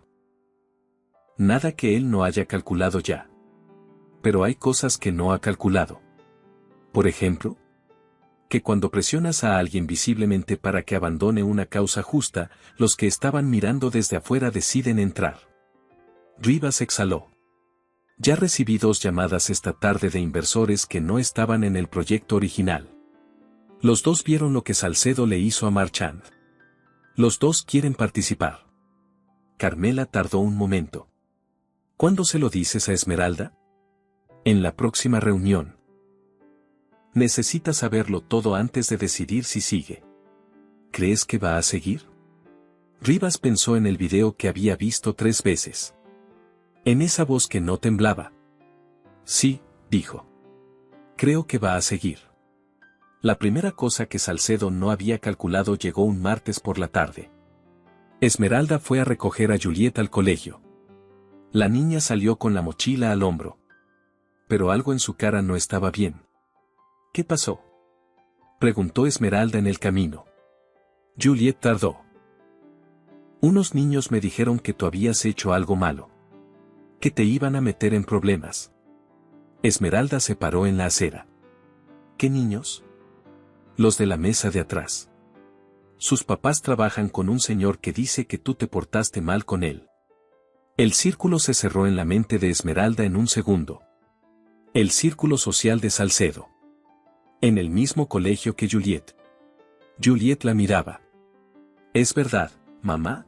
Nada que él no haya calculado ya. Pero hay cosas que no ha calculado. Por ejemplo, que cuando presionas a alguien visiblemente para que abandone una causa justa, los que estaban mirando desde afuera deciden entrar. Rivas exhaló. Ya recibí 2 llamadas esta tarde de inversores que no estaban en el proyecto original. Los dos vieron lo que Salcedo le hizo a Marchand. Los dos quieren participar. Carmela tardó un momento. ¿Cuándo se lo dices a Esmeralda? En la próxima reunión. Necesita saberlo todo antes de decidir si sigue. ¿Crees que va a seguir? Rivas pensó en el video que había visto 3 veces. En esa voz que no temblaba. Sí, dijo. Creo que va a seguir. La primera cosa que Salcedo no había calculado llegó un martes por la tarde. Esmeralda fue a recoger a Juliet al colegio. La niña salió con la mochila al hombro. Pero algo en su cara no estaba bien. ¿Qué pasó? Preguntó Esmeralda en el camino. Juliet tardó. Unos niños me dijeron que tú habías hecho algo malo. Que te iban a meter en problemas. Esmeralda se paró en la acera. ¿Qué niños? Los de la mesa de atrás. Sus papás trabajan con un señor que dice que tú te portaste mal con él. El círculo se cerró en la mente de Esmeralda en un segundo. El círculo social de Salcedo. En el mismo colegio que Juliet. Juliet la miraba. ¿Es verdad, mamá?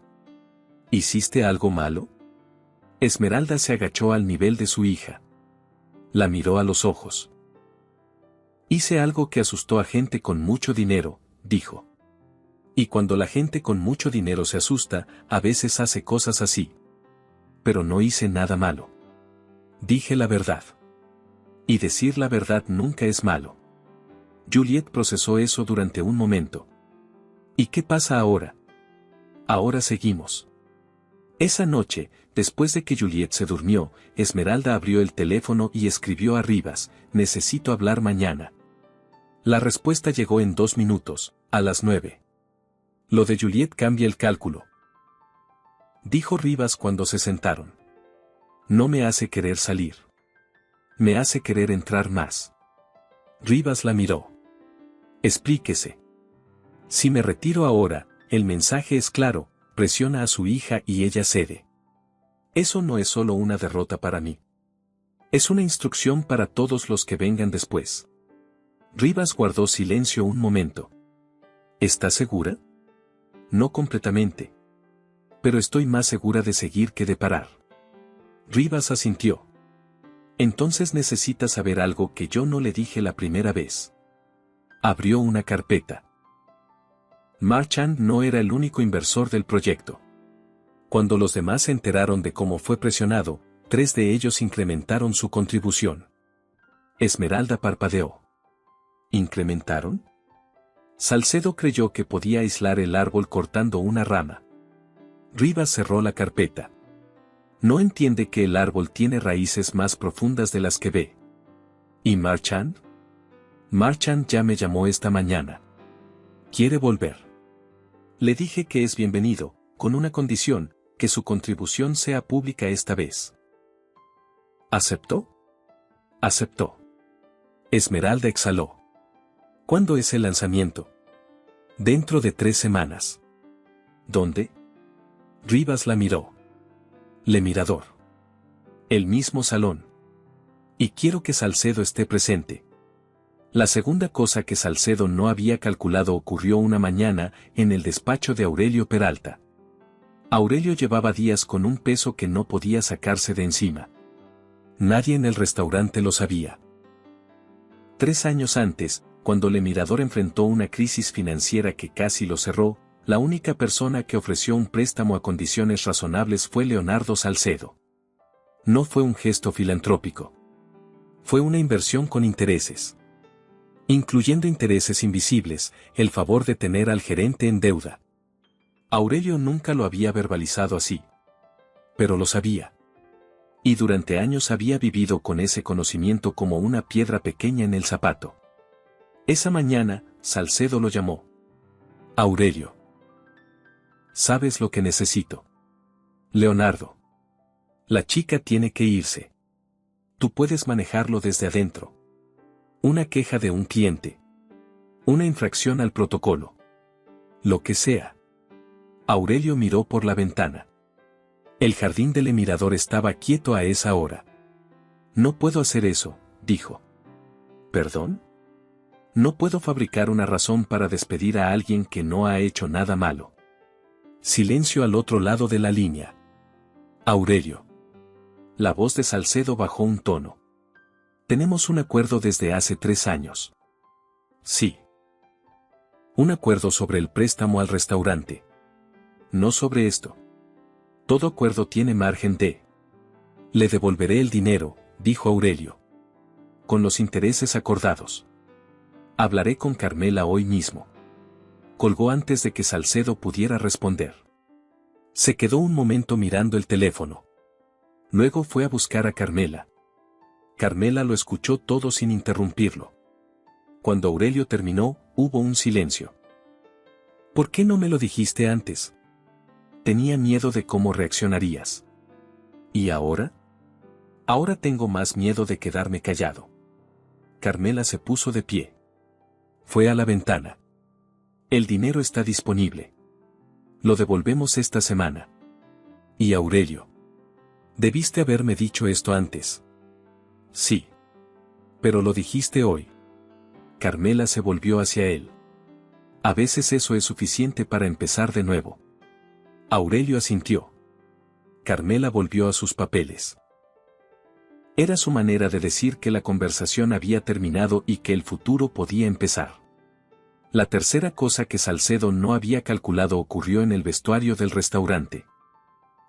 ¿Hiciste algo malo? Esmeralda se agachó al nivel de su hija. La miró a los ojos. Hice algo que asustó a gente con mucho dinero, dijo. Y cuando la gente con mucho dinero se asusta, a veces hace cosas así. pero no hice nada malo. Dije la verdad. Y decir la verdad nunca es malo. Juliet procesó eso durante un momento. ¿Y qué pasa ahora? Ahora seguimos. Esa noche, después de que Juliet se durmió, Esmeralda abrió el teléfono y escribió a Rivas: necesito hablar mañana. La respuesta llegó en 2 minutos, a las 9. Lo de Juliet cambia el cálculo, dijo Rivas cuando se sentaron. No me hace querer salir. Me hace querer entrar más. Rivas la miró. Explíquese. Si me retiro ahora, el mensaje es claro: presiona a su hija y ella cede. Eso no es solo una derrota para mí. Es una instrucción para todos los que vengan después. Rivas guardó silencio un momento. ¿Estás segura? No completamente. Pero estoy más segura de seguir que de parar. Rivas asintió. Entonces necesitas saber algo que yo no le dije la primera vez. Abrió una carpeta. Marchand no era el único inversor del proyecto. Cuando los demás se enteraron de cómo fue presionado, 3 de ellos incrementaron su contribución. Esmeralda parpadeó. ¿Incrementaron? Salcedo creyó que podía aislar el árbol cortando una rama. Rivas cerró la carpeta. No entiende que el árbol tiene raíces más profundas de las que ve. ¿Y Marchand? Marchand ya me llamó esta mañana. Quiere volver. Le dije que es bienvenido, con una condición: que su contribución sea pública esta vez. ¿Aceptó? Aceptó. Esmeralda exhaló. ¿Cuándo es el lanzamiento? Dentro de 3 semanas. ¿Dónde? Rivas la miró. Le Mirador. El mismo salón. Y quiero que Salcedo esté presente. La segunda cosa que Salcedo no había calculado ocurrió una mañana, en el despacho de Aurelio Peralta. Aurelio llevaba días con un peso que no podía sacarse de encima. Nadie en el restaurante lo sabía. 3 años antes, cuando Le Mirador enfrentó una crisis financiera que casi lo cerró, la única persona que ofreció un préstamo a condiciones razonables fue Leonardo Salcedo. No fue un gesto filantrópico. Fue una inversión con intereses. Incluyendo intereses invisibles, el favor de tener al gerente en deuda. Aurelio nunca lo había verbalizado así. Pero lo sabía. Y durante años había vivido con ese conocimiento como una piedra pequeña en el zapato. Esa mañana, Salcedo lo llamó. Aurelio. ¿Sabes lo que necesito? Leonardo. La chica tiene que irse. Tú puedes manejarlo desde adentro. Una queja de un cliente. Una infracción al protocolo. Lo que sea. Aurelio miró por la ventana. El jardín del Mirador estaba quieto a esa hora. No puedo hacer eso, dijo. ¿Perdón? No puedo fabricar una razón para despedir a alguien que no ha hecho nada malo. Silencio al otro lado de la línea. Aurelio. La voz de Salcedo bajó un tono. Tenemos un acuerdo desde hace 3 años. Sí. Un acuerdo sobre el préstamo al restaurante. No sobre esto. Todo acuerdo tiene margen de. Le devolveré el dinero, dijo Aurelio. Con los intereses acordados. Hablaré con Carmela hoy mismo. Colgó antes de que Salcedo pudiera responder. Se quedó un momento mirando el teléfono. Luego fue a buscar a Carmela. Carmela lo escuchó todo sin interrumpirlo. Cuando Aurelio terminó, hubo un silencio. ¿Por qué no me lo dijiste antes? Tenía miedo de cómo reaccionarías. ¿Y ahora? Ahora tengo más miedo de quedarme callado. Carmela se puso de pie. Fue a la ventana. El dinero está disponible. Lo devolvemos esta semana. Y Aurelio. Debiste haberme dicho esto antes. Sí. Pero lo dijiste hoy. Carmela se volvió hacia él. A veces eso es suficiente para empezar de nuevo. Aurelio asintió. Carmela volvió a sus papeles. Era su manera de decir que la conversación había terminado y que el futuro podía empezar. La tercera cosa que Salcedo no había calculado ocurrió en el vestuario del restaurante.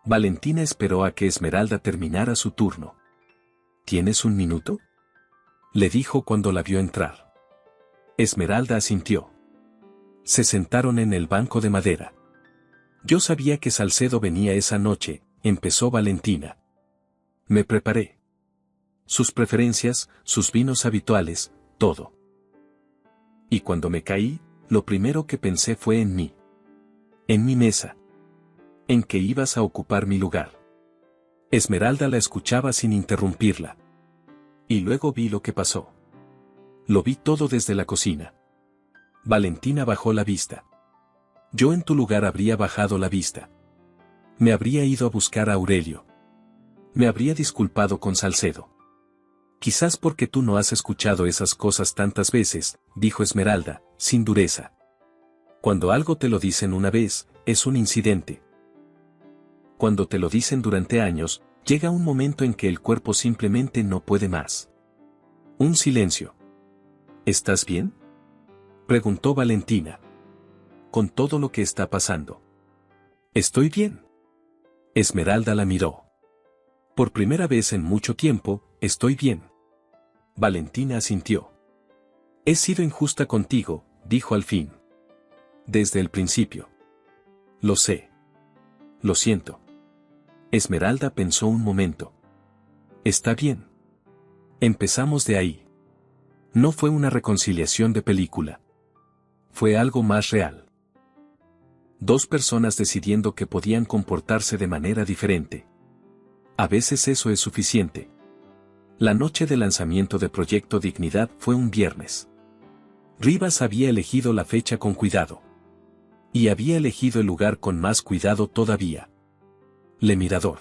Valentina esperó a que Esmeralda terminara su turno. ¿Tienes un minuto?, le dijo cuando la vio entrar. Esmeralda asintió. Se sentaron en el banco de madera. Yo sabía que Salcedo venía esa noche, empezó Valentina. Me preparé. Sus preferencias, sus vinos habituales, todo. Y cuando me caí, lo primero que pensé fue en mí. En mi mesa. En que ibas a ocupar mi lugar. Esmeralda la escuchaba sin interrumpirla. Y luego vi lo que pasó. Lo vi todo desde la cocina. Valentina bajó la vista. Yo en tu lugar habría bajado la vista. Me habría ido a buscar a Aurelio. Me habría disculpado con Salcedo. Quizás porque tú no has escuchado esas cosas tantas veces, dijo Esmeralda, sin dureza. Cuando algo te lo dicen una vez, es un incidente. Cuando te lo dicen durante años, llega un momento en que el cuerpo simplemente no puede más. Un silencio. ¿Estás bien?, preguntó Valentina. Con todo lo que está pasando. Estoy bien. Esmeralda la miró. Por primera vez en mucho tiempo, estoy bien. Valentina asintió. He sido injusta contigo, dijo al fin. Desde el principio. Lo sé. Lo siento. Esmeralda pensó un momento. Está bien. Empezamos de ahí. No fue una reconciliación de película. Fue algo más real. Dos personas decidiendo que podían comportarse de manera diferente. A veces eso es suficiente. La noche de lanzamiento de Proyecto Dignidad fue un viernes. Rivas había elegido la fecha con cuidado. Y había elegido el lugar con más cuidado todavía. Le Mirador.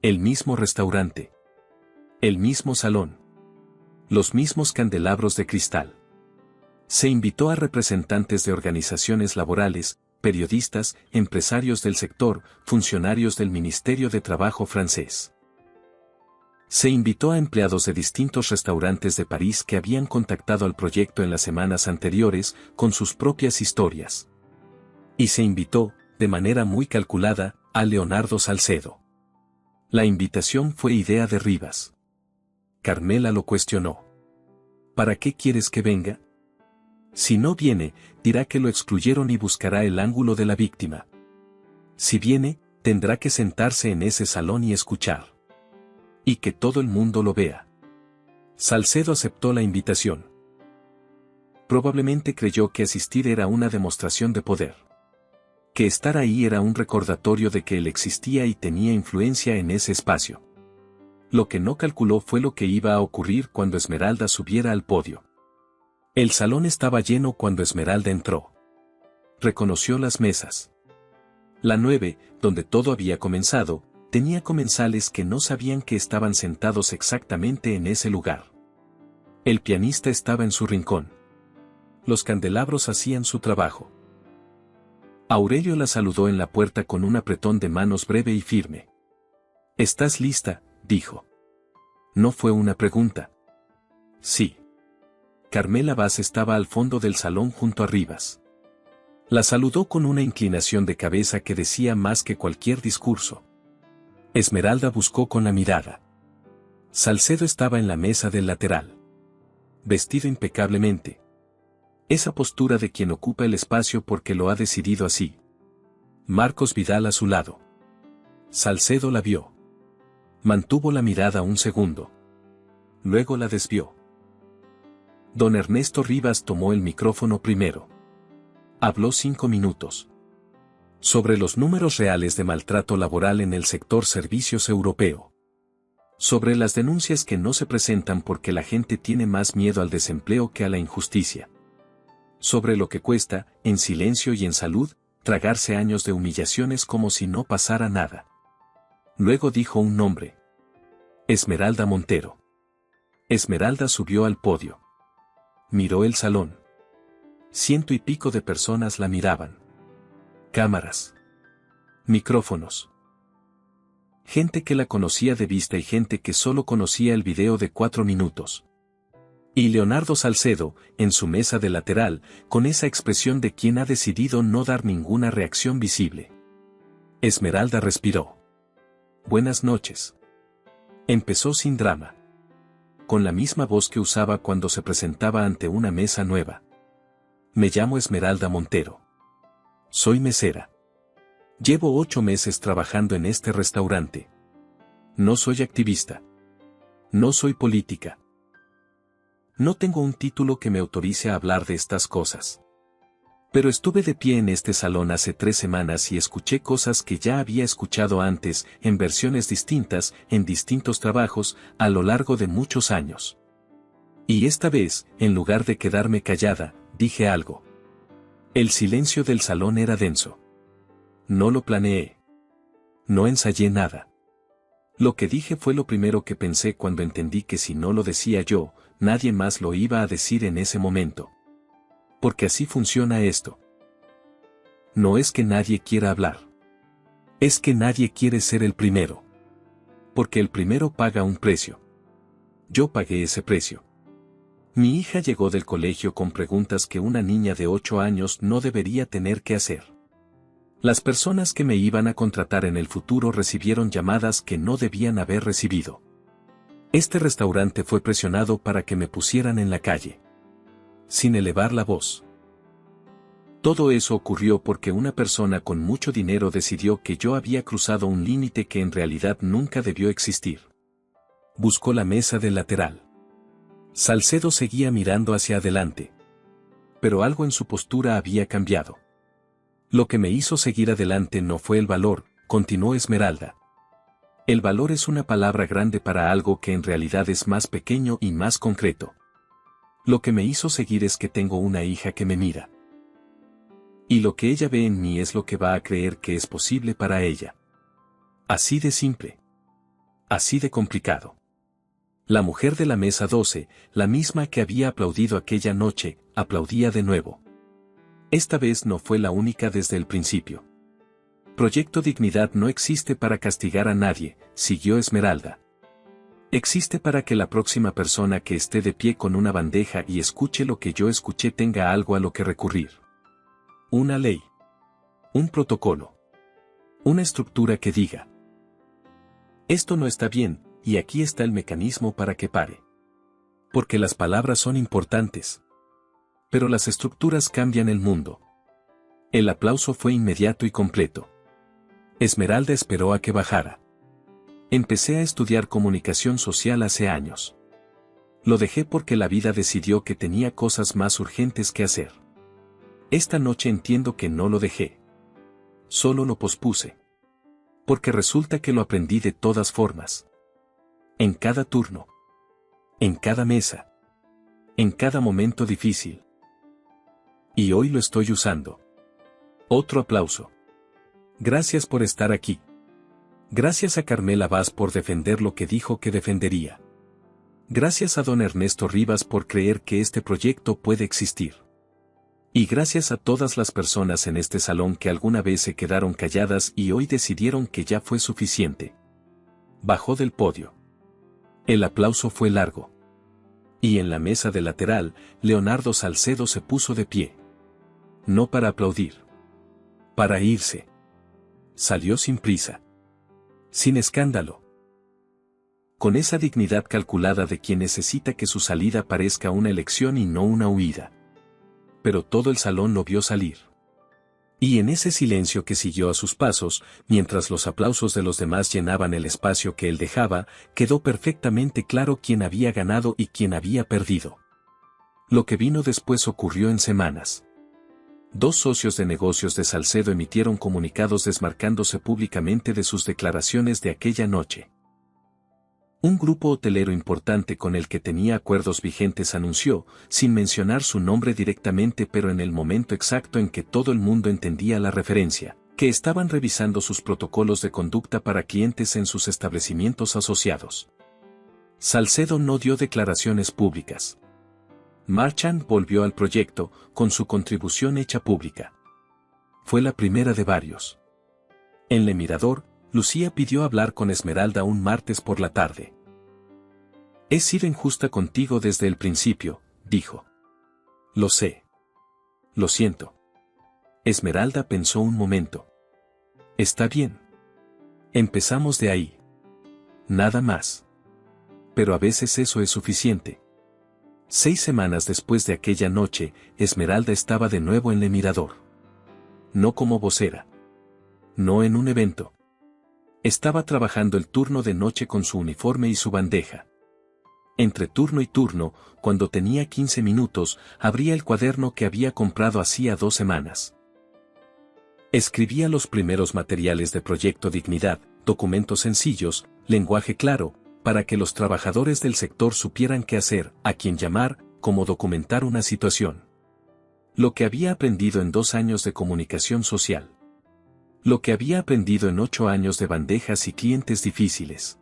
El mismo restaurante. El mismo salón. Los mismos candelabros de cristal. Se invitó a representantes de organizaciones laborales, periodistas, empresarios del sector, funcionarios del Ministerio de Trabajo francés. Se invitó a empleados de distintos restaurantes de París que habían contactado al proyecto en las semanas anteriores con sus propias historias. Y se invitó, de manera muy calculada, a Leonardo Salcedo. La invitación fue idea de Rivas. Carmela lo cuestionó. ¿Para qué quieres que venga? Si no viene, dirá que lo excluyeron y buscará el ángulo de la víctima. Si viene, tendrá que sentarse en ese salón y escuchar. Y que todo el mundo lo vea. Salcedo aceptó la invitación. Probablemente creyó que asistir era una demostración de poder. Que estar ahí era un recordatorio de que él existía y tenía influencia en ese espacio. Lo que no calculó fue lo que iba a ocurrir cuando Esmeralda subiera al podio. El salón estaba lleno cuando Esmeralda entró. Reconoció las mesas. La 9, donde todo había comenzado, tenía comensales que no sabían que estaban sentados exactamente en ese lugar. El pianista estaba en su rincón. Los candelabros hacían su trabajo. Aurelio la saludó en la puerta con un apretón de manos breve y firme. ¿Estás lista?, dijo. No fue una pregunta. Sí. Carmela Vaz estaba al fondo del salón junto a Rivas. La saludó con una inclinación de cabeza que decía más que cualquier discurso. Esmeralda buscó con la mirada. Salcedo estaba en la mesa del lateral. Vestido impecablemente. Esa postura de quien ocupa el espacio porque lo ha decidido así. Marcos Vidal a su lado. Salcedo la vio. Mantuvo la mirada un segundo. Luego la desvió. Don Ernesto Rivas tomó el micrófono primero. Habló 5 minutos. Sobre los números reales de maltrato laboral en el sector servicios europeo. Sobre las denuncias que no se presentan porque la gente tiene más miedo al desempleo que a la injusticia. Sobre lo que cuesta, en silencio y en salud, tragarse años de humillaciones como si no pasara nada. Luego dijo un nombre. Esmeralda Montero. Esmeralda subió al podio. Miró el salón. 100 y pico de personas la miraban. Cámaras. Micrófonos. Gente que la conocía de vista y gente que solo conocía el video de 4 minutos. Y Leonardo Salcedo, en su mesa de lateral, con esa expresión de quien ha decidido no dar ninguna reacción visible. Esmeralda respiró. Buenas noches. Empezó sin drama. Con la misma voz que usaba cuando se presentaba ante una mesa nueva. Me llamo Esmeralda Montero. Soy mesera. Llevo 8 meses trabajando en este restaurante. No soy activista. No soy política. No tengo un título que me autorice a hablar de estas cosas. Pero estuve de pie en este salón hace 3 semanas y escuché cosas que ya había escuchado antes, en versiones distintas, en distintos trabajos, a lo largo de muchos años. Y esta vez, en lugar de quedarme callada, dije algo. El silencio del salón era denso. No lo planeé. No ensayé nada. Lo que dije fue lo primero que pensé cuando entendí que si no lo decía yo, nadie más lo iba a decir en ese momento. Porque así funciona esto. No es que nadie quiera hablar. Es que nadie quiere ser el primero. Porque el primero paga un precio. Yo pagué ese precio. Mi hija llegó del colegio con preguntas que una niña de 8 años no debería tener que hacer. Las personas que me iban a contratar en el futuro recibieron llamadas que no debían haber recibido. Este restaurante fue presionado para que me pusieran en la calle. Sin elevar la voz. Todo eso ocurrió porque una persona con mucho dinero decidió que yo había cruzado un límite que en realidad nunca debió existir. Buscó la mesa del lateral. Salcedo seguía mirando hacia adelante. Pero algo en su postura había cambiado. Lo que me hizo seguir adelante no fue el valor, continuó Esmeralda. El valor es una palabra grande para algo que en realidad es más pequeño y más concreto. Lo que me hizo seguir es que tengo una hija que me mira. Y lo que ella ve en mí es lo que va a creer que es posible para ella. Así de simple. Así de complicado. La mujer de la mesa 12, la misma que había aplaudido aquella noche, aplaudía de nuevo. Esta vez no fue la única desde el principio. Proyecto Dignidad no existe para castigar a nadie, siguió Esmeralda. Existe para que la próxima persona que esté de pie con una bandeja y escuche lo que yo escuché tenga algo a lo que recurrir. Una ley. Un protocolo. Una estructura que diga. Esto no está bien, y aquí está el mecanismo para que pare. Porque las palabras son importantes. Pero las estructuras cambian el mundo. El aplauso fue inmediato y completo. Esmeralda esperó a que bajara. Empecé a estudiar comunicación social hace años. Lo dejé porque la vida decidió que tenía cosas más urgentes que hacer. Esta noche entiendo que no lo dejé. Solo lo pospuse. Porque resulta que lo aprendí de todas formas. En cada turno. En cada mesa. En cada momento difícil. Y hoy lo estoy usando. Otro aplauso. Gracias por estar aquí. Gracias a Carmela Vaz por defender lo que dijo que defendería. Gracias a don Ernesto Rivas por creer que este proyecto puede existir. Y gracias a todas las personas en este salón que alguna vez se quedaron calladas y hoy decidieron que ya fue suficiente. Bajó del podio. El aplauso fue largo. Y en la mesa de lateral, Leonardo Salcedo se puso de pie. No para aplaudir. Para irse. Salió sin prisa. Sin escándalo. Con esa dignidad calculada de quien necesita que su salida parezca una elección y no una huida. Pero todo el salón lo vio salir. Y en ese silencio que siguió a sus pasos, mientras los aplausos de los demás llenaban el espacio que él dejaba, quedó perfectamente claro quién había ganado y quién había perdido. Lo que vino después ocurrió en semanas. 2 socios de negocios de Salcedo emitieron comunicados desmarcándose públicamente de sus declaraciones de aquella noche. Un grupo hotelero importante con el que tenía acuerdos vigentes anunció, sin mencionar su nombre directamente pero en el momento exacto en que todo el mundo entendía la referencia, que estaban revisando sus protocolos de conducta para clientes en sus establecimientos asociados. Salcedo no dio declaraciones públicas. Marchand volvió al proyecto, con su contribución hecha pública. Fue la primera de varios. En El Mirador, Lucía pidió hablar con Esmeralda un martes por la tarde. He sido injusta contigo desde el principio, dijo. Lo sé. Lo siento. Esmeralda pensó un momento. Está bien. Empezamos de ahí. Nada más. Pero a veces eso es suficiente. 6 semanas después de aquella noche, Esmeralda estaba de nuevo en el mirador. No como vocera. No en un evento. Estaba trabajando el turno de noche con su uniforme y su bandeja. Entre turno y turno, cuando tenía 15 minutos, abría el cuaderno que había comprado hacía 2 semanas. Escribía los primeros materiales de Proyecto Dignidad, documentos sencillos, lenguaje claro, para que los trabajadores del sector supieran qué hacer, a quién llamar, cómo documentar una situación. Lo que había aprendido en 2 años de comunicación social. Lo que había aprendido en 8 años de bandejas y clientes difíciles.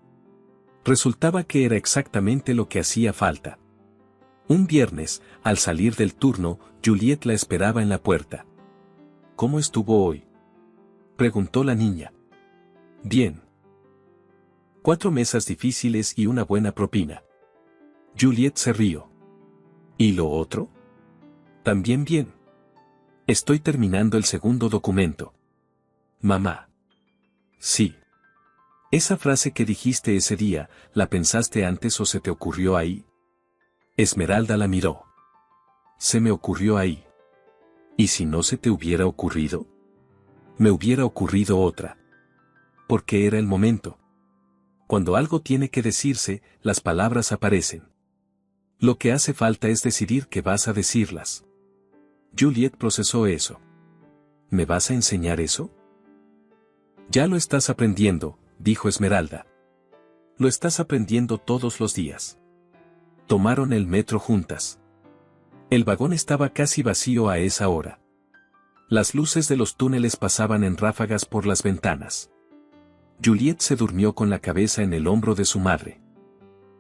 Resultaba que era exactamente lo que hacía falta. Un viernes, al salir del turno, Juliet la esperaba en la puerta. ¿Cómo estuvo hoy?, preguntó la niña. Bien. 4 mesas difíciles y una buena propina. Juliet se rió. ¿Y lo otro? También bien. Estoy terminando el segundo documento. Mamá. Sí. Esa frase que dijiste ese día, ¿la pensaste antes o se te ocurrió ahí? Esmeralda la miró. Se me ocurrió ahí. ¿Y si no se te hubiera ocurrido? Me hubiera ocurrido otra. Porque era el momento. Cuando algo tiene que decirse, las palabras aparecen. Lo que hace falta es decidir que vas a decirlas. Juliet procesó eso. ¿Me vas a enseñar eso? Ya lo estás aprendiendo, dijo Esmeralda. Lo estás aprendiendo todos los días. Tomaron el metro juntas. El vagón estaba casi vacío a esa hora. Las luces de los túneles pasaban en ráfagas por las ventanas. Juliet se durmió con la cabeza en el hombro de su madre.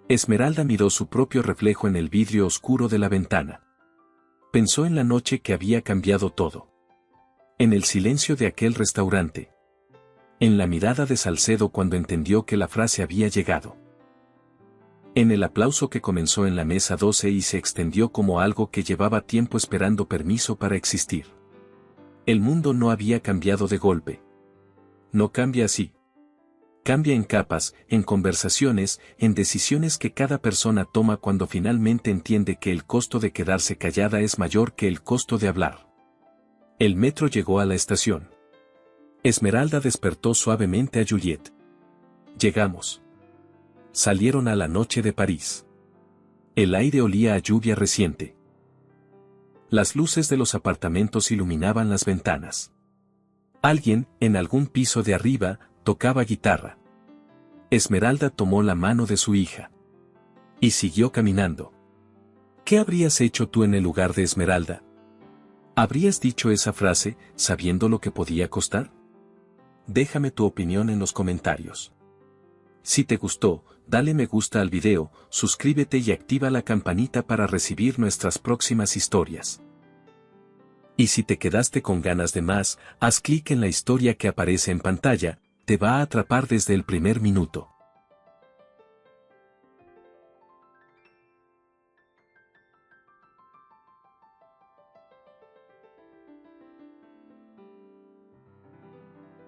Esmeralda miró su propio reflejo en el vidrio oscuro de la ventana. Pensó en la noche que había cambiado todo. En el silencio de aquel restaurante. En la mirada de Salcedo cuando entendió que la frase había llegado. En el aplauso que comenzó en la mesa 12 y se extendió como algo que llevaba tiempo esperando permiso para existir. El mundo no había cambiado de golpe. No cambia así. Cambia en capas, en conversaciones, en decisiones que cada persona toma cuando finalmente entiende que el costo de quedarse callada es mayor que el costo de hablar. El metro llegó a la estación. Esmeralda despertó suavemente a Juliet. Llegamos. Salieron a la noche de París. El aire olía a lluvia reciente. Las luces de los apartamentos iluminaban las ventanas. Alguien, en algún piso de arriba, tocaba guitarra. Esmeralda tomó la mano de su hija. Y siguió caminando. ¿Qué habrías hecho tú en el lugar de Esmeralda? ¿Habrías dicho esa frase, sabiendo lo que podía costar? Déjame tu opinión en los comentarios. Si te gustó, dale me gusta al video, suscríbete y activa la campanita para recibir nuestras próximas historias. Y si te quedaste con ganas de más, haz clic en la historia que aparece en pantalla, te va a atrapar desde el primer minuto.